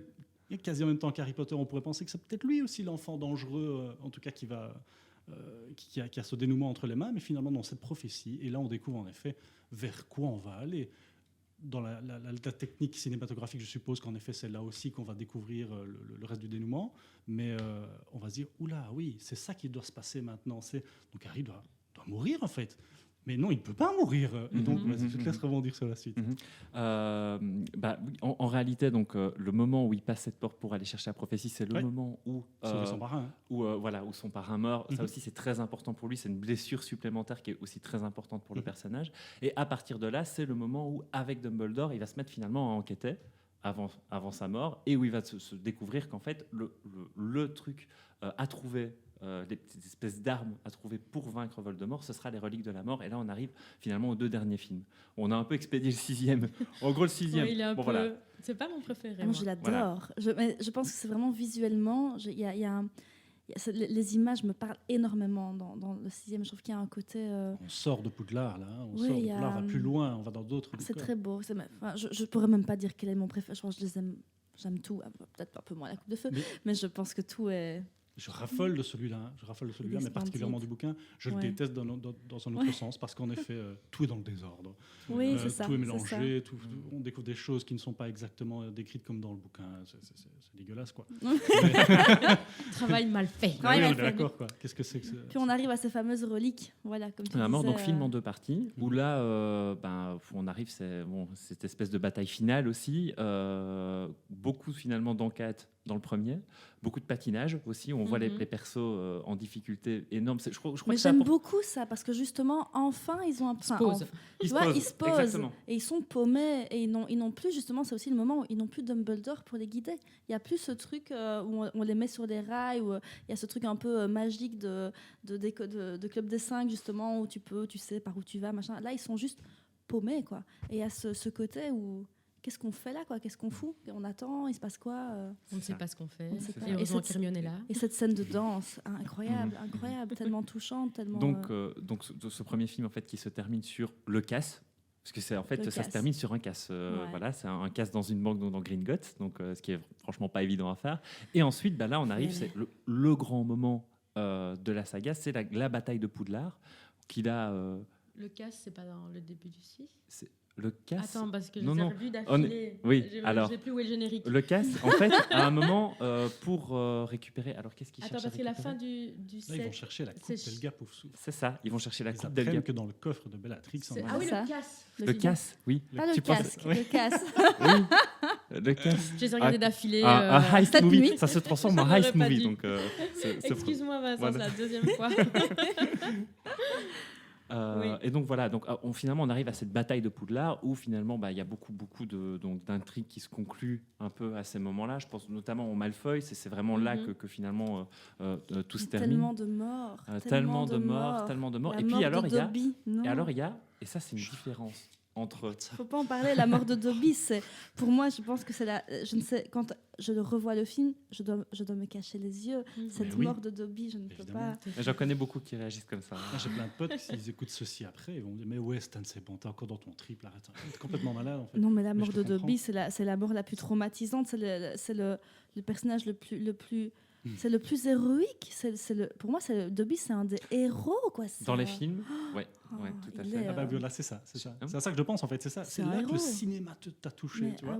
quasi en même temps qu'Harry Potter. On pourrait penser que c'est peut-être lui aussi l'enfant dangereux, en tout cas qui a ce dénouement entre les mains. Mais finalement, dans cette prophétie, et là, on découvre en effet vers quoi on va aller. Dans la technique cinématographique, je suppose qu'en effet, c'est là aussi qu'on va découvrir le reste du dénouement. Mais on va se dire, oula, oui, c'est ça qui doit se passer maintenant. Donc Harry doit mourir, en fait. Mais non, il ne peut pas mourir. Et donc, je te laisse rebondir sur la suite. En réalité, donc, le moment où il passe cette porte pour aller chercher la prophétie, c'est le moment où son parrain, où son parrain meurt. Ça aussi, c'est très important pour lui. C'est une blessure supplémentaire qui est aussi très importante pour le personnage. Et à partir de là, c'est le moment où, avec Dumbledore, il va se mettre finalement à enquêter avant sa mort, et où il va se découvrir qu'en fait, le truc à trouver, des petites espèces d'armes à trouver pour vaincre Voldemort, ce sera les reliques de la mort. Et là, on arrive finalement aux 2 derniers films. On a un peu expédié le 6e. En gros, le 6e. Il est un peu... Voilà. C'est pas mon préféré. Moi, je l'adore. Voilà. Je pense que c'est vraiment visuellement... les images me parlent énormément dans le 6e. Je trouve qu'il y a un côté... On sort de Poudlard, là. Poudlard va plus loin, on va dans d'autres... C'est très beau. Je pourrais même pas dire quel est mon préféré. Je pense que je les aime. J'aime tout. Peut-être un peu moins la coupe de feu. Mais je pense que tout est... Je raffole de celui-là, mais particulièrement du bouquin. Je le déteste dans un autre sens, parce qu'en effet, tout est dans le désordre. Oui, c'est ça. Tout est mélangé, on découvre des choses qui ne sont pas exactement décrites comme dans le bouquin. C'est dégueulasse, quoi. Travail mal fait. On est d'accord, quoi. Qu'est-ce que c'est que ça? Puis on arrive à ces fameuses reliques, voilà, comme tu disais. Donc film en 2 parties, où là, on arrive, cette espèce de bataille finale aussi. Beaucoup, finalement, d'enquêtes dans le premier, beaucoup de patinage aussi, où on voit les persos en difficulté énorme. Je crois mais que j'aime beaucoup ça, parce que justement, enfin, ils ont un... Ils se posent, exactement. Et ils sont paumés, et ils n'ont plus, justement, c'est aussi le moment où ils n'ont plus Dumbledore pour les guider. Il n'y a plus ce truc où on les met sur des rails, où il y a ce truc un peu magique de Club des 5, justement, où tu sais par où tu vas, machin. Là, ils sont juste paumés, quoi. Et il y a ce côté où qu'est-ce qu'on fait là, quoi? Qu'est-ce qu'on fout? On attend, il se passe quoi? On ne sait pas ce qu'on fait. On ne sait pas. Et heureusement qu'Hermione est là. Et cette scène de danse, incroyable, tellement touchante, tellement. Donc ce premier film en fait qui se termine sur le casse. Parce que c'est en fait ça se termine sur un casse. Voilà, c'est un casse dans une banque dans Gringotts, donc ce qui est franchement pas évident à faire. Et ensuite, là, on arrive, c'est le grand moment de la saga, c'est la bataille de Poudlard, qu'il a. Le casse, c'est pas dans le début du 6. Le casse. Attends, parce que je non, les ai non. revus d'affilée. Oui, alors. Je sais plus où est le générique. Le casse, en fait, à un moment, pour récupérer. Alors, qu'est-ce qu'ils cherchent? Attends, parce que la fin du 7. Là, ils vont chercher la coupe d'Elga Poufsouffle. C'est ça, ils vont chercher la coupe d'Elga. d'Elga. Que dans le coffre de Bellatrix. Ah oui, le casse. Le casse, oui. Pas le casque, le casse. Oui, le casse. Je les ai regardés d'affilée. Un heist movie, ça se transforme en heist movie. Donc, excuse-moi, Vincent, c'est la deuxième fois. Et donc voilà, finalement on arrive à cette bataille de Poudlard où finalement il y a beaucoup d'intrigues qui se concluent un peu à ces moments-là. Je pense notamment au Malfoy, c'est vraiment là que finalement tout se termine. Tellement de morts, tellement de morts. Et puis alors il y a, et ça c'est une différence entre. Faut pas en parler. La mort de Dobby, pour moi, je pense que c'est je ne sais, quand je revois le film, je dois me cacher les yeux. Cette mort de Dobby, je ne peux pas. J'en connais beaucoup qui réagissent comme ça. J'ai plein de potes qui, s'ils écoutent ceci après, ils vont dire mais ouais, Stan, c'est bon, t'es encore dans ton triple, arrête, t'es complètement malade en fait. Non, mais la mort de Dobby, c'est la mort la plus traumatisante. C'est le personnage le plus c'est le plus héroïque. Pour moi, Dobby, c'est un des héros, quoi. Dans les films, ouais, tout à fait. Voilà, c'est ça. C'est à ça que je pense, en fait. C'est ça. C'est là que le cinéma t'a touché, tu vois.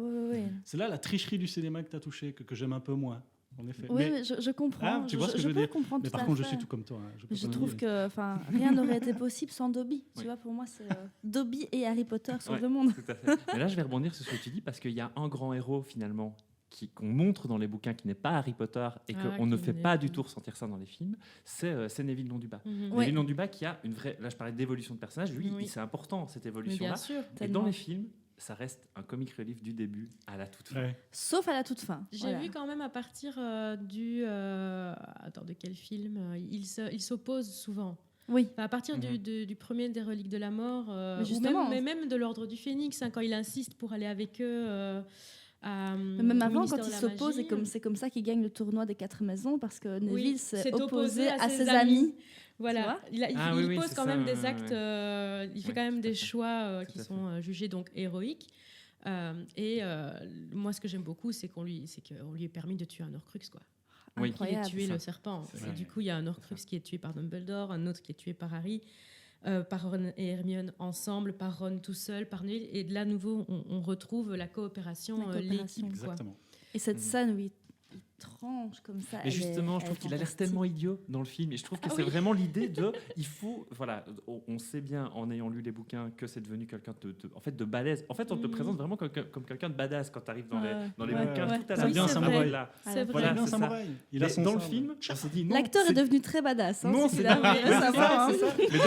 C'est là la tricherie du cinéma que t'as touché, que j'aime un peu moins, en effet. Oui, mais je comprends. Tu vois ce que je veux dire. Mais par contre, je suis tout comme toi. Je trouve que rien n'aurait été possible sans Dobby. Tu vois, pour moi, c'est Dobby et Harry Potter sur le monde. Tout à fait. Mais là, je vais rebondir sur ce que tu dis, parce qu'il y a un grand héros, finalement, qu'on montre dans les bouquins, qui n'est pas Harry Potter et qu'on ne fait pas du tout ressentir ça dans les films, c'est Neville Londubat. Neville Londubat qui a une vraie... Là, je parlais d'évolution de personnage. Lui, c'est important, cette évolution-là. Et dans les films, ça reste un comic relief du début à la toute fin. Ouais. Sauf à la toute fin. J'ai vu quand même à partir du... Attends, de quel film il s'oppose souvent. Oui. À partir du premier des Reliques de la Mort, mais même de l'Ordre du Phénix, quand il insiste pour aller avec eux... même avant, quand il s'oppose, c'est comme ça qu'il gagne le tournoi des 4 maisons, parce que Neville s'est opposé à ses amis. Voilà, il pose quand même des actes, il fait quand même des choix qui sont jugés donc héroïques. Moi, ce que j'aime beaucoup, c'est qu'on lui ait permis de tuer un Horcrux, quoi. Qu'il ait tué le serpent. Et du coup, il y a un Horcrux qui est tué par Dumbledore, un autre qui est tué par Harry. Par Ron et Hermione ensemble, par Ron tout seul, par Neville. Et de là, à nouveau, on retrouve la coopération, l'équipe. Exactement. Et cette scène où il tranche comme ça. Mais justement, je trouve qu'il a l'air tellement idiot dans le film. Et je trouve que c'est vraiment l'idée de... Il faut... Voilà, on sait bien, en ayant lu les bouquins, que c'est devenu quelqu'un de balèze. En fait, on te présente vraiment comme quelqu'un de badass quand tu arrives dans les bouquins. Tout à la bien samouraï. C'est vrai. Voilà, bien samouraï. Il a dans le film, on s'est dit non. L'acteur est devenu très badass. Non, c'est ça. Mais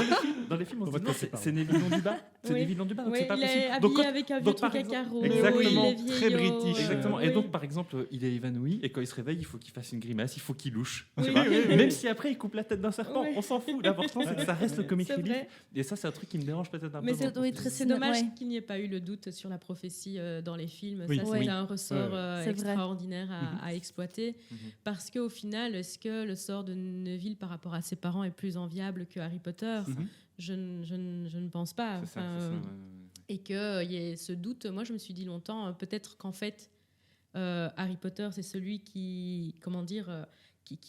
dans les films, on se dit non, c'est Neville Londubat. C'est Neville Londubat, donc c'est pas possible. Il est habillé avec un vieux truc à carreaux. Exactement. Très british. Exactement. Et donc, par exemple, il est évanoui et quand il se réveille, il faut qu'il fasse une grimace, il faut qu'il louche. Même si après il coupe la tête d'un serpent, on s'en fout. L'important c'est que ça reste le comic relief. Et ça, c'est un truc qui me dérange peut-être un peu. Mais c'est dommage qu'il n'y ait pas eu le doute sur la prophétie dans les films. Ça, c'est un ressort extraordinaire à exploiter. Parce qu'au final, est-ce que le sort de Neville par rapport à ses parents est plus enviable que Harry Potter ? Je ne pense pas. Et qu'il y ait ce doute, moi je me suis dit longtemps, peut-être qu'en fait, Harry Potter, c'est celui qui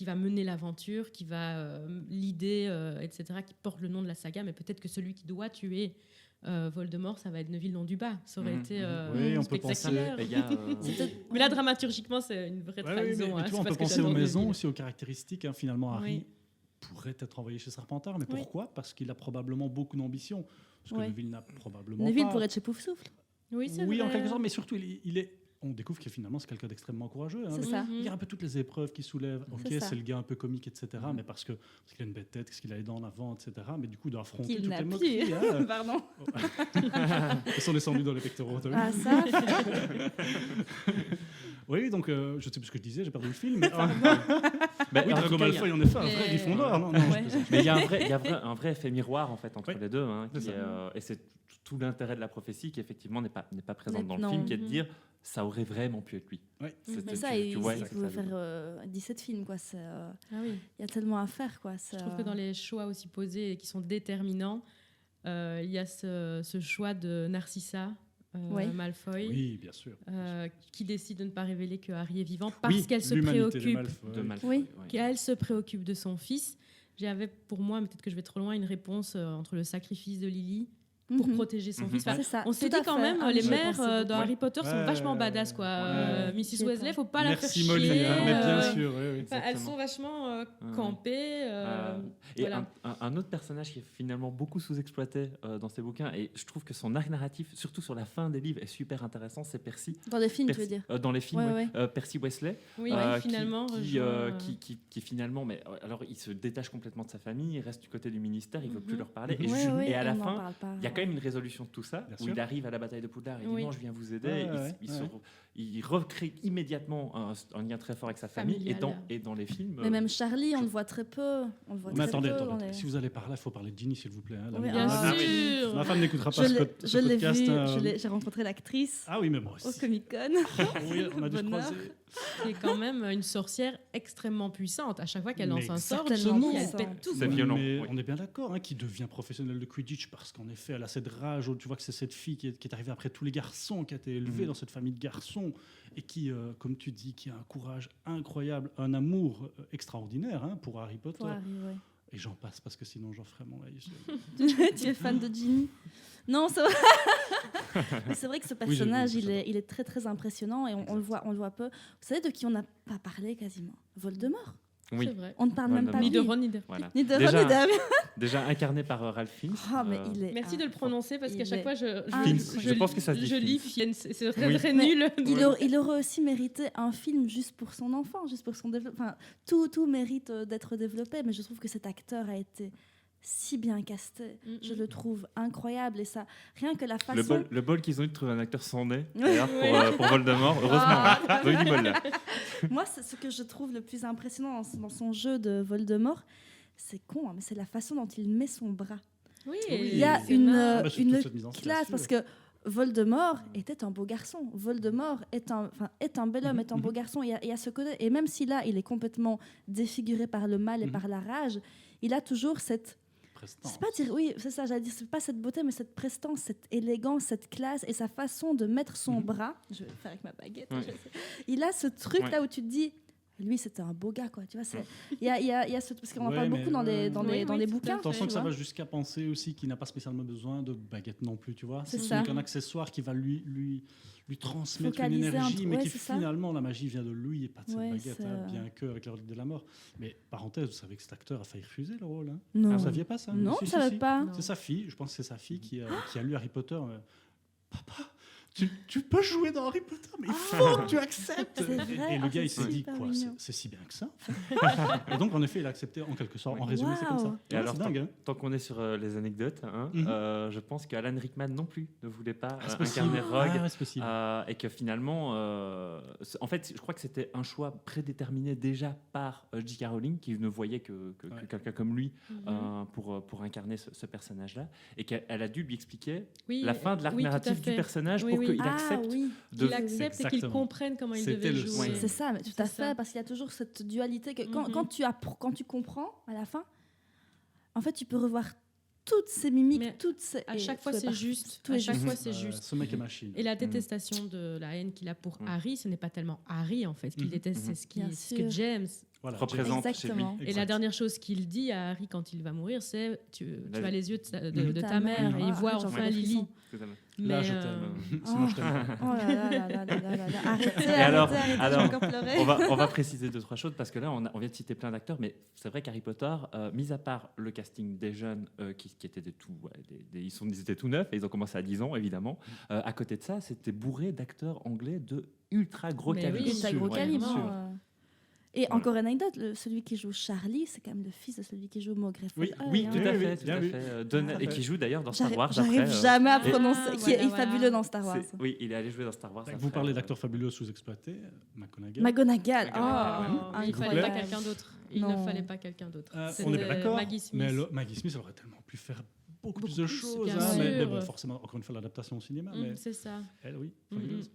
va mener l'aventure, qui va leader, etc., qui porte le nom de la saga, mais peut-être que celui qui doit tuer Voldemort, ça va être Neville Londubat. Ça aurait été spectaculaire. Mais là, dramaturgiquement, c'est une vraie trahison. On peut penser aux maisons, aussi aux caractéristiques. Finalement, Harry pourrait être envoyé chez Serpentard, mais pourquoi ? Parce qu'il a probablement beaucoup d'ambition. Parce que Neville n'a probablement pas. Neville pourrait être chez Poufsouffle. Oui, en quelque sorte, mais surtout, on découvre que finalement, c'est quelqu'un d'extrêmement courageux. C'est ça. Il y a un peu toutes les épreuves qu'il soulève. C'est le gars un peu comique, etc. Mais parce qu'il a une bête tête, parce qu'il a les dents en avant, etc. Mais du coup, il doit affronter toutes les moqueries. Pardon. Ils sont descendus dans les pectoraux. Ah, ça Oui, donc je ne sais plus ce que je disais, j'ai perdu le film. Mais, Mais oui, en tout Drago cas, Malfoy, en effet, un vrai Gryffondor. Non, Ouais. mais il y a un vrai effet miroir en fait entre Oui, les deux, hein, c'est qui ça. est, et c'est tout l'intérêt de la prophétie qui effectivement n'est pas présente dans le Non. film, qui est de dire ça aurait vraiment pu être lui. Oui. Mais ça, il vois, pouvait ça- faire 17 films, quoi. Ah oui. Il y a tellement à faire, quoi. Je trouve que dans les choix aussi posés et qui sont déterminants, il y a ce choix de Narcissa Ouais. Malfoy, Oui, bien sûr. qui décide de ne pas révéler que Harry est vivant parce Oui, qu'elle se l'humanité des préoccupe, Malfoy. De Malfoy, Oui. ouais. qu'elle se préoccupe de son fils. J'avais pour moi, mais peut-être que je vais trop loin, une réponse entre le sacrifice de Lily pour Mhm. protéger son Mhm. fils. Enfin, C'est ça. on s'est tout dit à quand fait. même, Ah, les j'y ai mères pensé dans beaucoup. Harry Potter sont Ouais, vachement badass, quoi. ouais. Mrs. J'y ai Weasley, faut pas Merci la faire Molly, chier. hein, mais bien ouais. sûr, oui, oui. Enfin, elles Exactement. sont vachement Ouais. campées. Et voilà. un autre personnage qui est finalement beaucoup sous-exploité dans ces bouquins, et je trouve que son arc narratif, surtout sur la fin des livres, est super intéressant, c'est Percy. Dans les films, tu veux dire. Dans les films, Ouais, ouais. Percy Weasley. Oui, qui- finalement, qui, rejoint, qui finalement, mais alors il se détache complètement de sa famille, il reste du côté du ministère, il veut plus Mhm. leur parler. Mhm. Et, Ouais, ouais, et à la on n'en fin, parle pas. il y a quand même une résolution de tout ça, Bien où sûr. il arrive à la bataille de Poudlard, il dit Oui. non, je viens vous aider. Ouais, Il recrée immédiatement un lien très fort avec sa famille. Familial. Et dans les films. Mais même Charlie, on le voit très peu. On le voit Mais très attendez, peu attendez. dans les- Si vous allez par là, il faut parler de Ginny, s'il vous plaît. Hein, la Oui, meilleure. ah, Bien oui. sûr. Ma femme n'écoutera Je pas l'ai ce l'ai podcast. vu, j'ai rencontré l'actrice Ah oui, mais moi au aussi. Comic-Con. Oui, on a dû se Bonheur. croiser. qui est quand même une sorcière extrêmement puissante. À chaque fois qu'elle lance Mais un sort, certainement. Ginny, elle Ça. pète tout. C'est quoi. violent. Mais Oui. on est bien d'accord, hein, qui devient professionnelle de Quidditch parce qu'en effet, elle a cette rage. Tu vois que c'est cette fille qui est arrivée après tous les garçons, qui a été élevée Mhm. dans cette famille de garçons et qui, comme tu dis, qui a un courage incroyable, un amour extraordinaire hein, pour Harry Potter. Pour Harry, ouais. Et j'en passe parce que sinon j'en ferai mon avis. Tu es fan de Ginny? Non, c'est vrai. Mais c'est vrai que ce personnage, Oui, il est très très impressionnant et on le voit peu. Vous savez de qui on n'a pas parlé quasiment? Voldemort. Oui, C'est vrai. On ne parle même pas de Ni lui. de Ron, ni de... voilà. Ni de Ron, Déjà- ni d'Hermione. Déjà incarné par Ralph Fiennes. Ah, mais il est. Merci de le prononcer parce il qu'à chaque est fois, je Fiennes. Je pense que ça se dit je lis Fiennes. Fiennes. C'est très, Oui. très Mais nul. Il aurait aussi mérité un film juste pour son enfant, juste pour son développement. Enfin, tout mérite d'être développé, mais je trouve que cet acteur a été si bien casté. Mhm. Je le trouve incroyable et ça, rien que la Le façon. bol qu'ils ont eu de trouver un acteur sans nez, Oui. d'ailleurs, pour Voldemort. Heureusement, Ah. ils ont eu du bol là. Moi, c'est ce que je trouve le plus impressionnant dans son jeu de Voldemort. C'est con, hein, mais c'est la façon dont il met son bras. Oui, Il y a c'est une, marrant. Ah bah, surtout une cette mise en scène, classe sûr. parce que Voldemort était un beau garçon. Voldemort est un bel homme, Mhm, est un beau garçon. Il y a ce côté, et même si là, il est complètement défiguré par le mal et Mhm. par la rage, il a toujours cette. Prestance. C'est pas dire, oui, c'est ça, j'allais dire, c'est pas cette beauté, mais cette prestance, cette élégance, cette classe et sa façon de mettre son Mhm. bras. Je vais le faire avec ma baguette. Ouais. je sais. Il a ce truc Ouais. là où tu te dis. Lui, c'était un beau gars, quoi. Tu vois, il y a ce parce qu'on en Ouais, parle mais beaucoup dans les oui, dans oui, les tout à bouquins. Attention tu que ça vois. va jusqu'à penser aussi qu'il n'a pas spécialement besoin de baguette non plus, tu vois. C'est Ce ça. n'est qu'un accessoire qui va lui transmettre une Focaliser un énergie, truc, mais ouais, qui c'est ça. finalement, la magie vient de lui et pas de cette Ouais, baguette, c'est, hein, bien qu'avec la relique de la mort. Mais parenthèse, vous savez que cet acteur a failli refuser le rôle. Hein. Non, Vous ne saviez pas ça? non, Si, je si, savais si. pas. Non. C'est sa fille, je pense que c'est sa fille qui a lu Harry Potter. Papa, tu peux jouer dans Harry Potter, mais il faut que tu acceptes. C'est vrai, Et le ah, gars, il c'est s'est dit, super quoi, mignon. c'est si bien que ça. Et donc, en effet, il a accepté en quelque sorte. En résumé, c'est comme ça. Waouh. Et Ouais, alors, c'est dingue. Hein. Tant qu'on est sur les anecdotes, hein, Mhm. je pense qu'Alan Rickman non plus ne voulait pas C'est possible. incarner Rogue. Ah, ouais, c'est possible. Et que finalement, en fait, je crois que c'était un choix prédéterminé déjà par J.K. Rowling, qui ne voyait que Ouais. quelqu'un comme lui Mhm. pour incarner ce personnage-là, et qu'elle a dû lui expliquer Oui, la fin de l'arc oui, tout à narratif du fait. personnage Oui, pour oui. qu'il Ah accepte oui, de. Qu'il accepte et qu'il Exactement. comprenne comment il C'était devait le jouer. son. c'est ça, mais tout C'est à ça. fait, parce qu'il y a toujours cette dualité que Mhm. quand tu comprends à la fin, en fait, tu peux revoir toutes ces mimiques, Mais toutes ces. À et chaque fois, tout est c'est parfait. juste. Tout À est chaque juste. fois, c'est juste. Ce mec est machine. Et la détestation de la haine qu'il a pour Mhm. Harry, ce n'est pas tellement Harry en fait qu'il Mhm. déteste, c'est Bien ce que sûr. James. Voilà, représente chez lui. Exactement. Et la Exact. dernière chose qu'il dit à Harry quand il va mourir, c'est tu as les yeux de Mhm. ta mère et il Ah, voit j'en enfin fais des Lily. frissons. Là, Mais, je euh, t'aime. Sinon, je t'aime pas. Oh là là là là là là là là. Arrêtez, Et alors, arrêtez, je vais alors, encore pleurer. on va préciser 2-3 choses parce que là, on vient de citer plein d'acteurs, mais c'est vrai qu'Harry Potter, mis à part le casting des jeunes qui étaient ils étaient tout neufs et ils ont commencé à 10 ans, évidemment. À côté de ça, c'était bourré d'acteurs anglais de ultra gros Mais calibre. oui, Et t'as sûr, gros ouais, calibre. bien sûr. hein. Et encore une anecdote, celui qui joue Charlie, c'est quand même le fils de celui qui joue Maugrey. Oui, tout à fait. Et qui joue d'ailleurs dans Star Wars. J'arrive jamais à prononcer, qui est fabuleux dans Star Wars. Oui, il est allé jouer dans Star Wars. Vous parlez d'acteurs fabuleux sous-exploités, McGonagall. McGonagall, il ne fallait pas quelqu'un d'autre. Il ne fallait pas quelqu'un d'autre. On est bien d'accord. Maggie Smith. Mais Maggie Smith, elle aurait tellement pu faire beaucoup plus de choses. Mais bon, forcément, encore une fois, l'adaptation au cinéma. C'est ça. Elle, oui, fabuleuse.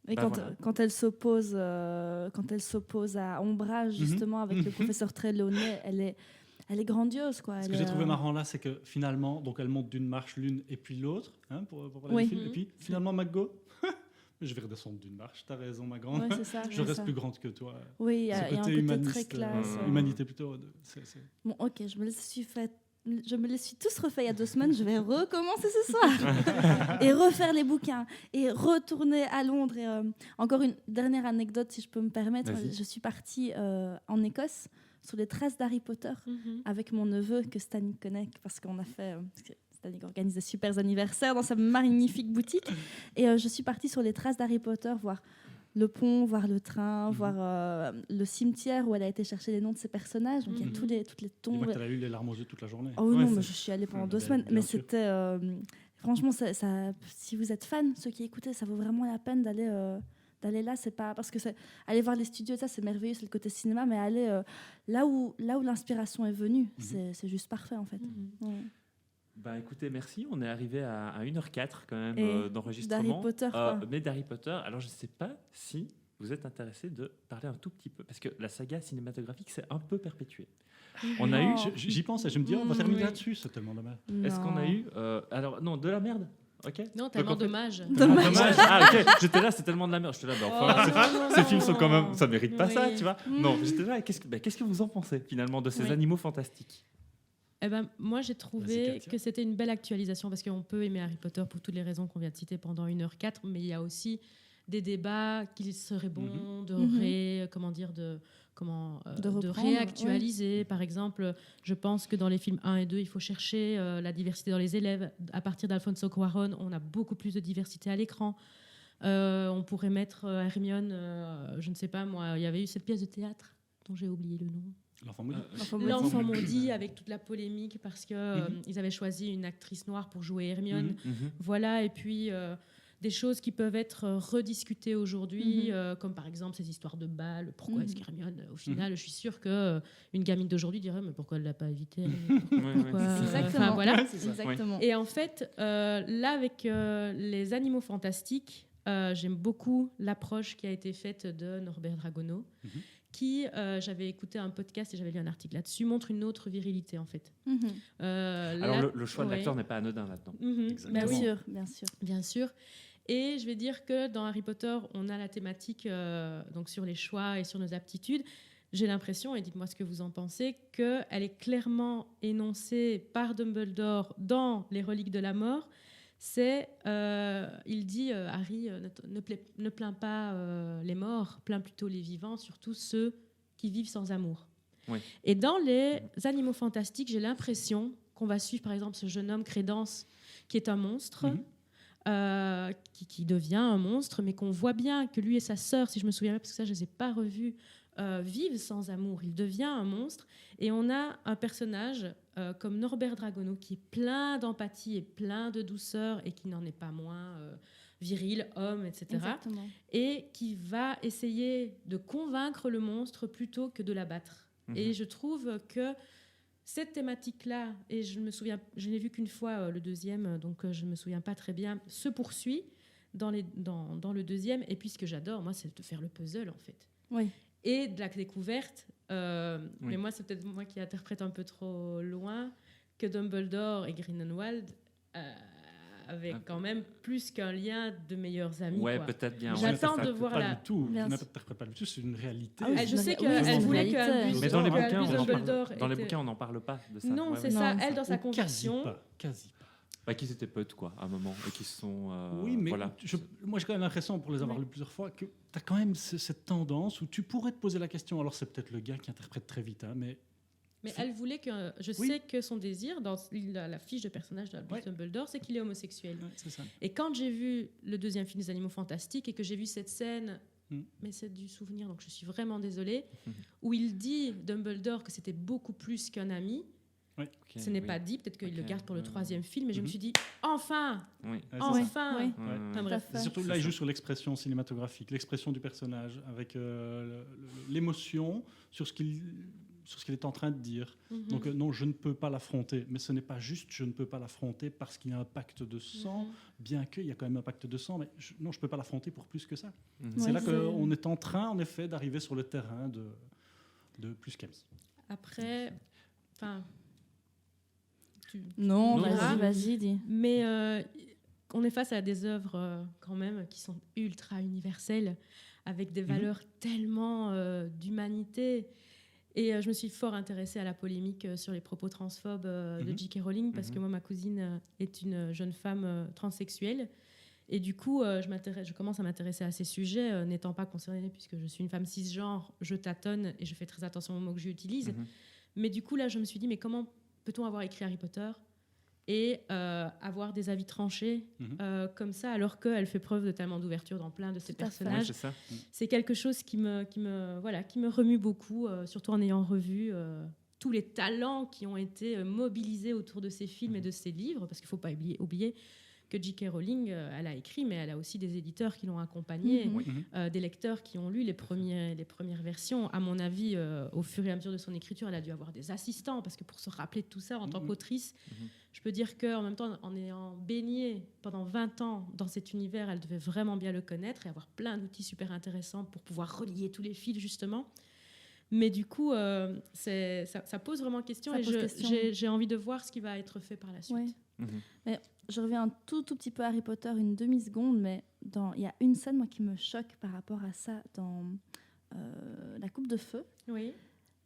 Et quand elle s'oppose à Ombrage, justement, avec le professeur Trelawney, elle est grandiose, quoi. Ce que j'ai trouvé marrant là, c'est que finalement, donc elle monte d'une marche l'une et puis l'autre, pour parler du film. Et puis finalement, McGo, je vais redescendre d'une marche. T'as raison, ma grande. Ouais, ça, je reste plus grande que toi. Oui, il y a un côté très classe. Humanité plutôt. Bon, ok, je me les suis tous refaits il y a 2 semaines. Je vais recommencer ce soir et refaire les bouquins et retourner à Londres. Et, encore une dernière anecdote, si je peux me permettre. Je suis partie en Écosse sur les traces d'Harry Potter avec mon neveu que Stanley connaît parce qu'on a fait... Stanley organise des super anniversaires dans sa magnifique boutique. Et je suis partie sur les traces d'Harry Potter, voir le pont, voir le train, voir le cimetière où elle a été chercher les noms de ses personnages. Donc il y a toutes les tombes. Tu as eu les larmes aux yeux toute la journée. Oh non, mais je suis allée pendant 2 semaines. Mais c'était... franchement, si vous êtes fan, ceux qui écoutaient, ça vaut vraiment la peine d'aller là. C'est pas parce que aller voir les studios, ça c'est merveilleux, c'est le côté cinéma, mais aller là où l'inspiration est venue, c'est juste parfait en fait. Bah écoutez, merci. On est arrivé à 1h04 quand même d'enregistrement. D'Harry Potter, mais d'Harry Potter. Alors je ne sais pas si vous êtes intéressé de parler un tout petit peu, parce que la saga cinématographique s'est un peu perpétuée. On a eu, j'y pense et je me dis, on va terminer là-dessus, c'est tellement dommage. Est-ce qu'on a eu, alors non, de la merde. Okay. Non, tellement dommage. Ah ok, j'étais là, c'est tellement de la merde. J'étais là, ces films sont quand même, ça mérite pas ça, tu vois. Non, j'étais là. Qu'est-ce que vous en pensez finalement de ces animaux fantastiques? Moi, j'ai trouvé que c'était une belle actualisation parce qu'on peut aimer Harry Potter pour toutes les raisons qu'on vient de citer pendant 1h04, mais il y a aussi des débats qu'il serait bon de réactualiser. Ouais. Par exemple, je pense que dans les films 1 et 2, il faut chercher la diversité dans les élèves. À partir d'Alfonso Cuarón, on a beaucoup plus de diversité à l'écran. On pourrait mettre Hermione, je ne sais pas moi, il y avait eu cette pièce de théâtre dont j'ai oublié le nom. L'enfant maudit, avec toute la polémique parce que ils avaient choisi une actrice noire pour jouer Hermione. Voilà, et puis des choses qui peuvent être rediscutées aujourd'hui, comme par exemple ces histoires de bal. Pourquoi est-ce qu'Hermione, au final, je suis sûre qu'une gamine d'aujourd'hui dirait mais pourquoi elle ne l'a pas évité Exactement. Voilà. Exactement. Et en fait, là, avec les animaux fantastiques, j'aime beaucoup l'approche qui a été faite de Norbert Dragono, qui, j'avais écouté un podcast et j'avais lu un article là-dessus, montre une autre virilité, en fait. Alors, le choix de l'acteur n'est pas anodin là-dedans. Bien sûr. Et je vais dire que dans Harry Potter, on a la thématique donc sur les choix et sur nos aptitudes. J'ai l'impression, et dites-moi ce que vous en pensez, qu'elle est clairement énoncée par Dumbledore dans Les Reliques de la Mort. Il dit Harry, ne plains pas les morts, plains plutôt les vivants, surtout ceux qui vivent sans amour. Oui. Et dans les animaux fantastiques, j'ai l'impression qu'on va suivre par exemple ce jeune homme Crédence qui est un monstre, qui devient un monstre, mais qu'on voit bien que lui et sa sœur, si je me souviens bien, parce que ça je ne les ai pas revus, vivent sans amour. Il devient un monstre et on a un personnage comme Norbert Dragono qui est plein d'empathie et plein de douceur et qui n'en est pas moins viril, homme, etc. Exactement. Et qui va essayer de convaincre le monstre plutôt que de l'abattre. Et je trouve que cette thématique-là, et je n'ai vu qu'une fois le deuxième, donc je ne me souviens pas très bien, se poursuit dans le deuxième. Et puis ce que j'adore, moi, c'est de faire le puzzle, en fait. Oui. Et de la découverte, mais moi, c'est peut-être moi qui interprète un peu trop loin, que Dumbledore et Grindelwald avaient quand même plus qu'un lien de meilleurs amis. Ouais, quoi. Peut-être bien. J'attends de voir la... Tu n'interprètes pas du tout, c'est une réalité. Je sais qu'elle voulait qu'Albus mais dans les bouquins, on n'en parle pas de ça. Non, c'est ça. Elle, dans sa conviction... Quasi pas. Qui étaient potes, quoi, à un moment, et qui sont... oui, mais moi, j'ai quand même l'impression, pour les avoir lus plusieurs fois, que tu as quand même cette tendance où tu pourrais te poser la question, alors c'est peut-être le gars qui interprète très vite, mais elle voulait que... Je sais que son désir, dans la fiche de personnage d'Albus Dumbledore, c'est qu'il est homosexuel. Ouais, c'est ça. Et quand j'ai vu le deuxième film des Animaux Fantastiques et que j'ai vu cette scène mais c'est du souvenir, donc je suis vraiment désolée, où il dit, Dumbledore, que c'était beaucoup plus qu'un ami. Oui. Ce n'est pas dit, peut-être qu'il le garde pour le 3e film, mais je me suis dit, enfin. Ouais, Bref. Et surtout, là, il joue sur l'expression cinématographique, l'expression du personnage, avec l'émotion sur ce qu'il est en train de dire. Donc non, je ne peux pas l'affronter. Mais ce n'est pas juste je ne peux pas l'affronter parce qu'il y a un pacte de sang, bien qu'il y a quand même un pacte de sang, mais je ne peux pas l'affronter pour plus que ça. C'est là qu'on est en train, en effet, d'arriver sur le terrain de plus qu'amis. Après, Non, vas-y, dis. Mais on est face à des œuvres quand même qui sont ultra universelles, avec des valeurs tellement d'humanité. Et je me suis fort intéressée à la polémique sur les propos transphobes de J.K. Rowling, parce que moi, ma cousine est une jeune femme transsexuelle. Et du coup, je commence à m'intéresser à ces sujets, n'étant pas concernée, puisque je suis une femme cisgenre, je tâtonne et je fais très attention aux mots que j'utilise. Mais du coup, là, je me suis dit, mais comment peut-on avoir écrit Harry Potter et avoir des avis tranchés comme ça, alors qu'elle fait preuve de tellement d'ouverture dans plein de ses personnages. C'est quelque chose qui me remue beaucoup, surtout en ayant revu tous les talents qui ont été mobilisés autour de ces films et de ces livres, parce qu'il ne faut pas oublier que J.K. Rowling, elle a écrit, mais elle a aussi des éditeurs qui l'ont accompagnée, des lecteurs qui ont lu les premières versions. À mon avis, au fur et à mesure de son écriture, elle a dû avoir des assistants, parce que pour se rappeler de tout ça en tant qu'autrice, je peux dire qu'en même temps, en ayant baigné pendant 20 ans dans cet univers, elle devait vraiment bien le connaître et avoir plein d'outils super intéressants pour pouvoir relier tous les fils, justement. Mais du coup, ça pose vraiment question, j'ai envie de voir ce qui va être fait par la suite. Mais je reviens un tout petit peu à Harry Potter, une demi-seconde, mais il y a une scène moi, qui me choque par rapport à ça dans La Coupe de Feu. Oui.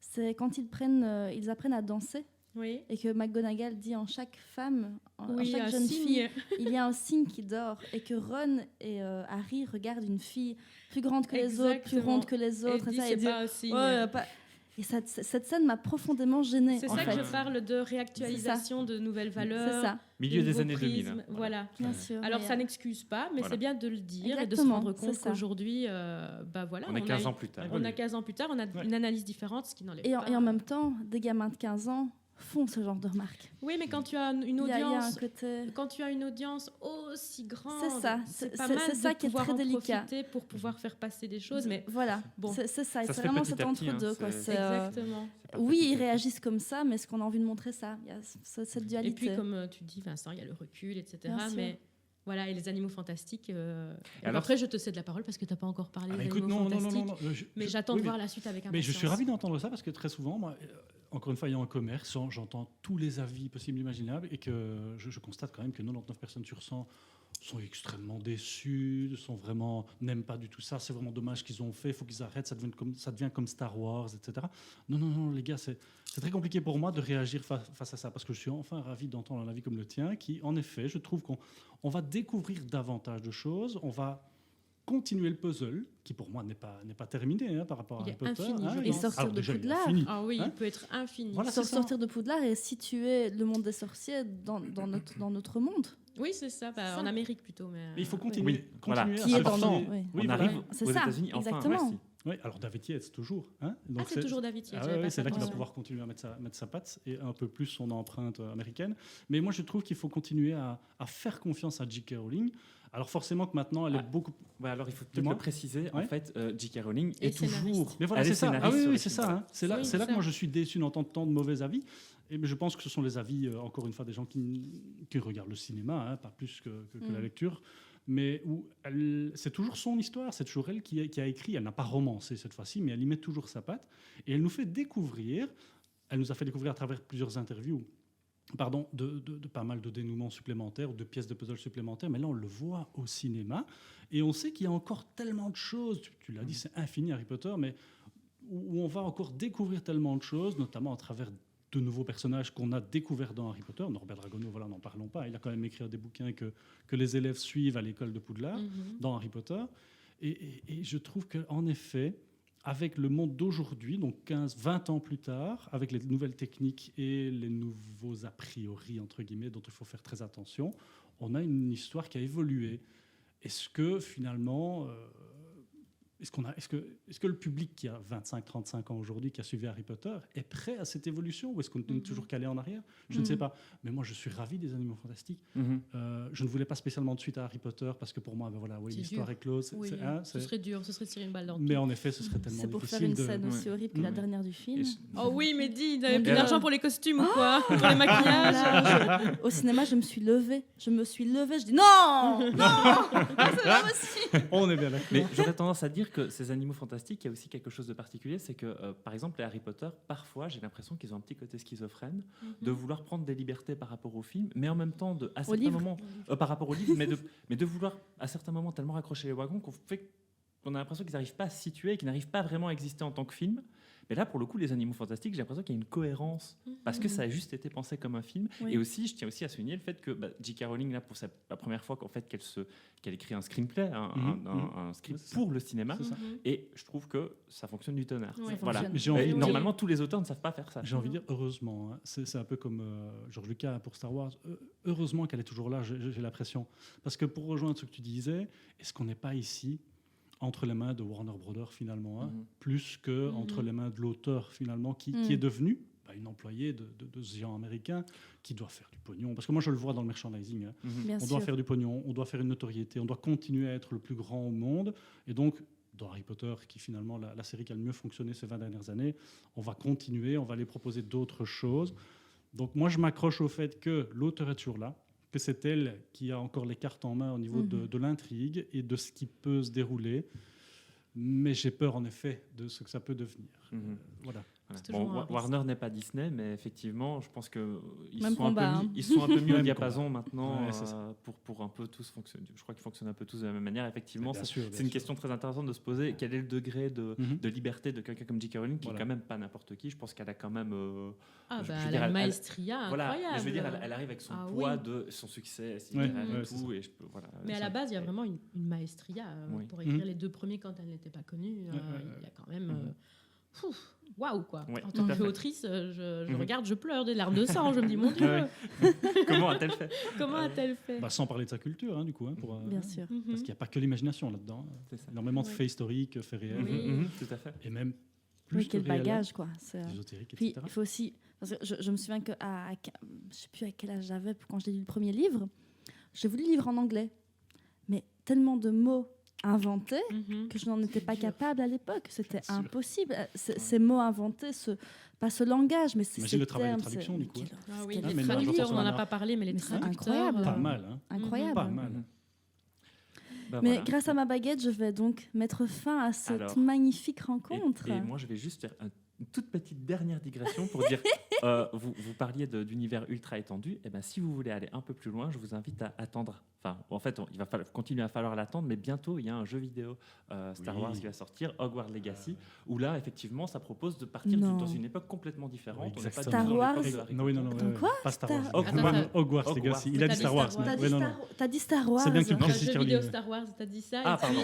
C'est quand ils apprennent à danser. Oui. Et que McGonagall dit en chaque femme, en oui, chaque jeune fille, il y a un signe qui dort. Et que Ron et Harry regardent une fille plus grande que les autres, plus ronde que les autres. Et dit, c'est pas un signe. Et cette scène m'a profondément gênée. C'est ça que je parle de réactualisation de nouvelles valeurs. C'est ça. Milieu des années 2000. Voilà. Bien sûr. Alors ça n'excuse pas, mais c'est bien de le dire et de se rendre compte qu'aujourd'hui, on a 15 ans plus tard. On a 15 ans plus tard, on a une analyse différente, ce qui n'enlève pas. Et en même temps, des gamins de 15 ans font ce genre de remarques. Oui, mais quand tu as une audience, il y a un côté... quand tu as une audience aussi grande, c'est pas mal ça de qui est pouvoir très en délicat profiter pour pouvoir faire passer des choses. Mais voilà, bon. c'est ça. Ça c'est vraiment cet entre-deux. Exactement. Oui, ils réagissent comme ça, mais est-ce qu'on a envie de montrer ça? Il y a cette dualité. Et puis, comme tu dis, Vincent, il y a le recul, etc. Mais voilà, et les animaux fantastiques. Alors, après, je te cède la parole parce que tu n'as pas encore parlé des animaux fantastiques. Non, mais j'attends de voir la suite avec impatience. Mais je suis ravi d'entendre ça parce que très souvent, moi, encore une fois, ayant un commerce, j'entends tous les avis possibles et imaginables et que je constate quand même que 99 personnes sur 100 sont extrêmement déçus, n'aiment pas du tout ça, c'est vraiment dommage qu'ils ont fait, il faut qu'ils arrêtent, ça devient comme Star Wars, etc. Non, les gars, c'est très compliqué pour moi de réagir face à ça, parce que je suis enfin ravi d'entendre un avis comme le tien, qui, en effet, je trouve qu'on va découvrir davantage de choses, on va continuer le puzzle, qui pour moi n'est pas terminé par rapport à Harry Potter. Et sortir de Poudlard. Ah oui, il peut être infini. Voilà, sortir de Poudlard et situer le monde des sorciers dans notre monde. Oui, c'est ça. En Amérique plutôt. Mais il faut continuer. Qui est dans on arrive aux États-Unis. Exactement. Oui, alors David Yates, toujours. Donc c'est toujours David Yates. Oui, c'est là qu'il va pouvoir continuer à mettre sa patte et un peu plus son empreinte américaine. Mais moi, je trouve qu'il faut continuer à faire confiance à J.K. Rowling. Alors forcément que maintenant, elle est beaucoup... alors il faut peut-être le préciser. En fait, J.K. Rowling est toujours... Mais voilà, c'est ça. Oui, c'est ça. C'est là que moi, je suis déçu d'entendre tant de mauvais avis. Et je pense que ce sont les avis, encore une fois, des gens qui regardent le cinéma, pas plus que la lecture. Mais où c'est toujours son histoire, c'est toujours elle qui a écrit. Elle n'a pas romancé cette fois-ci, mais elle y met toujours sa patte. Et elle nous fait découvrir, elle nous a fait découvrir à travers plusieurs interviews, de pas mal de dénouements supplémentaires, de pièces de puzzle supplémentaires, mais là on le voit au cinéma, et on sait qu'il y a encore tellement de choses, tu l'as dit, c'est infini Harry Potter, mais où on va encore découvrir tellement de choses, notamment à travers de nouveaux personnages qu'on a découverts dans Harry Potter. Norbert Dragono, voilà, n'en parlons pas, il a quand même écrit des bouquins que les élèves suivent à l'école de Poudlard, dans Harry Potter, et je trouve qu'en effet, avec le monde d'aujourd'hui, donc 15-20 ans plus tard, avec les nouvelles techniques et les nouveaux a priori, entre guillemets, dont il faut faire très attention, on a une histoire qui a évolué. Est-ce que, finalement, est-ce que le public qui a 25-35 ans aujourd'hui, qui a suivi Harry Potter, est prêt à cette évolution ou est-ce qu'on est toujours calé en arrière? Je ne sais pas. Mais moi, je suis ravi des Animaux Fantastiques. Je ne voulais pas spécialement de suite à Harry Potter parce que pour moi, l'histoire est close. Oui, ce serait dur, ce serait tirer une balle dans le Mais en effet, ce serait tellement difficile. C'est pour faire une scène aussi horrible que la dernière du film. Oh oui, mais dis, il n'avait plus d'argent pour les costumes ou quoi? Pour les maquillages. Au cinéma, je me suis levée. Je dis non, c'est pas possible. On est bien là. Mais j'aurais tendance à dire que ces Animaux Fantastiques, il y a aussi quelque chose de particulier, c'est que, par exemple, les Harry Potter, parfois, j'ai l'impression qu'ils ont un petit côté schizophrène, de vouloir prendre des libertés par rapport au film, mais en même temps, à certains moments, par rapport au livre, mais de vouloir, à certains moments, tellement raccrocher les wagons qu'on a l'impression qu'ils n'arrivent pas à se situer, qu'ils n'arrivent pas vraiment à exister en tant que film. Mais là, pour le coup, les Animaux Fantastiques, j'ai l'impression qu'il y a une cohérence parce que ça a juste été pensé comme un film. Oui. Et aussi, je tiens aussi à souligner le fait que J.K. Rowling, là, pour la première fois qu'elle écrit un screenplay, un script pour le cinéma, et je trouve que ça fonctionne du tonnerre. Oui, voilà. Normalement, tous les auteurs ne savent pas faire ça. J'ai envie de dire heureusement. Hein. C'est un peu comme George Lucas pour Star Wars. Heureusement qu'elle est toujours là, j'ai l'impression. Parce que pour rejoindre ce que tu disais, est-ce qu'on n'est pas ici entre les mains de Warner Brothers finalement, plus que entre les mains de l'auteur finalement, qui est devenu une employée de ce géant américain qui doit faire du pognon. Parce que moi je le vois dans le merchandising. On doit faire du pognon, on doit faire une notoriété, on doit continuer à être le plus grand au monde. Et donc dans Harry Potter, qui finalement la série qui a le mieux fonctionné ces 20 dernières années, on va continuer, on va aller proposer d'autres choses. Donc moi je m'accroche au fait que l'auteur est toujours là, que c'est elle qui a encore les cartes en main au niveau de l'intrigue et de ce qui peut se dérouler. Mais j'ai peur, en effet, de ce que ça peut devenir. Voilà. Bon, Warner n'est pas Disney, mais effectivement, je pense qu'ils sont, sont un peu mieux au diapason maintenant pour un peu tous fonctionner. Je crois qu'ils fonctionnent un peu tous de la même manière. Effectivement, c'est une question très intéressante de se poser. Quel est le degré de liberté de quelqu'un comme J.K. Rowling, qui est quand même pas n'importe qui. Je pense qu'elle a quand même... elle a une maestria incroyable. Je veux dire, elle arrive avec son poids de son succès, et tout. Mais à la base, il y a vraiment une maestria pour écrire les deux premiers quand elle n'était pas connue. Il y a quand même... Waouh, quoi. Ouais, en tant qu'autrice, je regarde, je pleure des larmes de sang. Je me dis, mon Dieu. Comment a-t-elle fait Sans parler de sa culture, du coup. Bien sûr. Parce qu'il n'y a pas que l'imagination là-dedans. Énormément de faits historiques, faits réels. Tout à fait. Et même plus quel bagage, quoi. Ésotérique, Puis, etc. il faut aussi... Parce que je me souviens que je ne sais plus à quel âge j'avais quand j'ai lu le premier livre. J'ai voulu le livre en anglais. Mais tellement de mots inventés que je n'en étais pas capable à l'époque. C'était impossible. Ces mots inventés, pas ce langage, mais ces le travail de traduction, du coup. Les traducteurs, on n'en a pas parlé, mais les traducteurs... Incroyable. Pas mal. Incroyable. Pas mal. Mais grâce à ma baguette, je vais donc mettre fin à cette magnifique rencontre. Et moi, je vais juste faire une toute petite dernière digression pour dire, vous parliez d'univers ultra étendu. Et ben, si vous voulez aller un peu plus loin, je vous invite à attendre. Enfin, en fait, il va continuer à falloir l'attendre, mais bientôt, il y a un jeu vidéo Star Wars qui va sortir, Hogwarts Legacy, où là, effectivement, ça propose de partir dans une époque complètement différente. On n'est pas Star Wars. Non, quoi pas Star Wars. Hogwarts Legacy. Il a dit Star Wars. T'as dit Star Wars. C'est bien que tu précises, jeu vidéo Star Wars, t'as dit ça. Ah, pardon.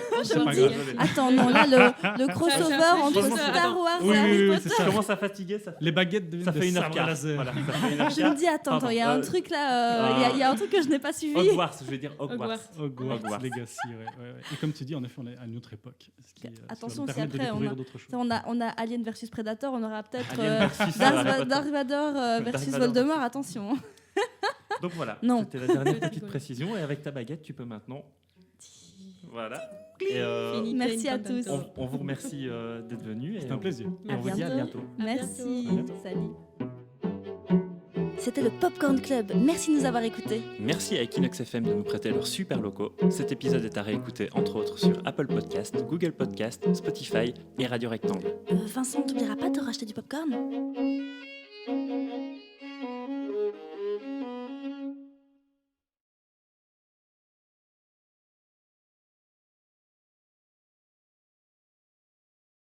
Attends, non, là, le crossover entre Star Wars et Harry Potter. Je commence à fatiguer. Les baguettes deviennent des sabres laser. Je me dis, attends, il y a un truc là, il y a un truc que je n'ai pas suivi. Hogwarts, je vais dire Hogwarts Legacy, Et comme tu dis, en effet, on est à une autre époque. Attention, si après on a Alien versus Predator, on aura peut-être Darth Vader versus Voldemort. Attention. Donc voilà, c'était la dernière petite précision. Et avec ta baguette, tu peux maintenant... Voilà. Merci à tous. On vous remercie d'être venus. C'était un plaisir. Et on vous dit à bientôt. Merci. Salut. C'était le Popcorn Club. Merci de nous avoir écoutés. Merci à Equinox FM de nous prêter leurs super locaux. Cet épisode est à réécouter entre autres sur Apple Podcast, Google Podcast, Spotify et Radio Rectangle. Vincent, t'oublieras pas de racheter du popcorn ?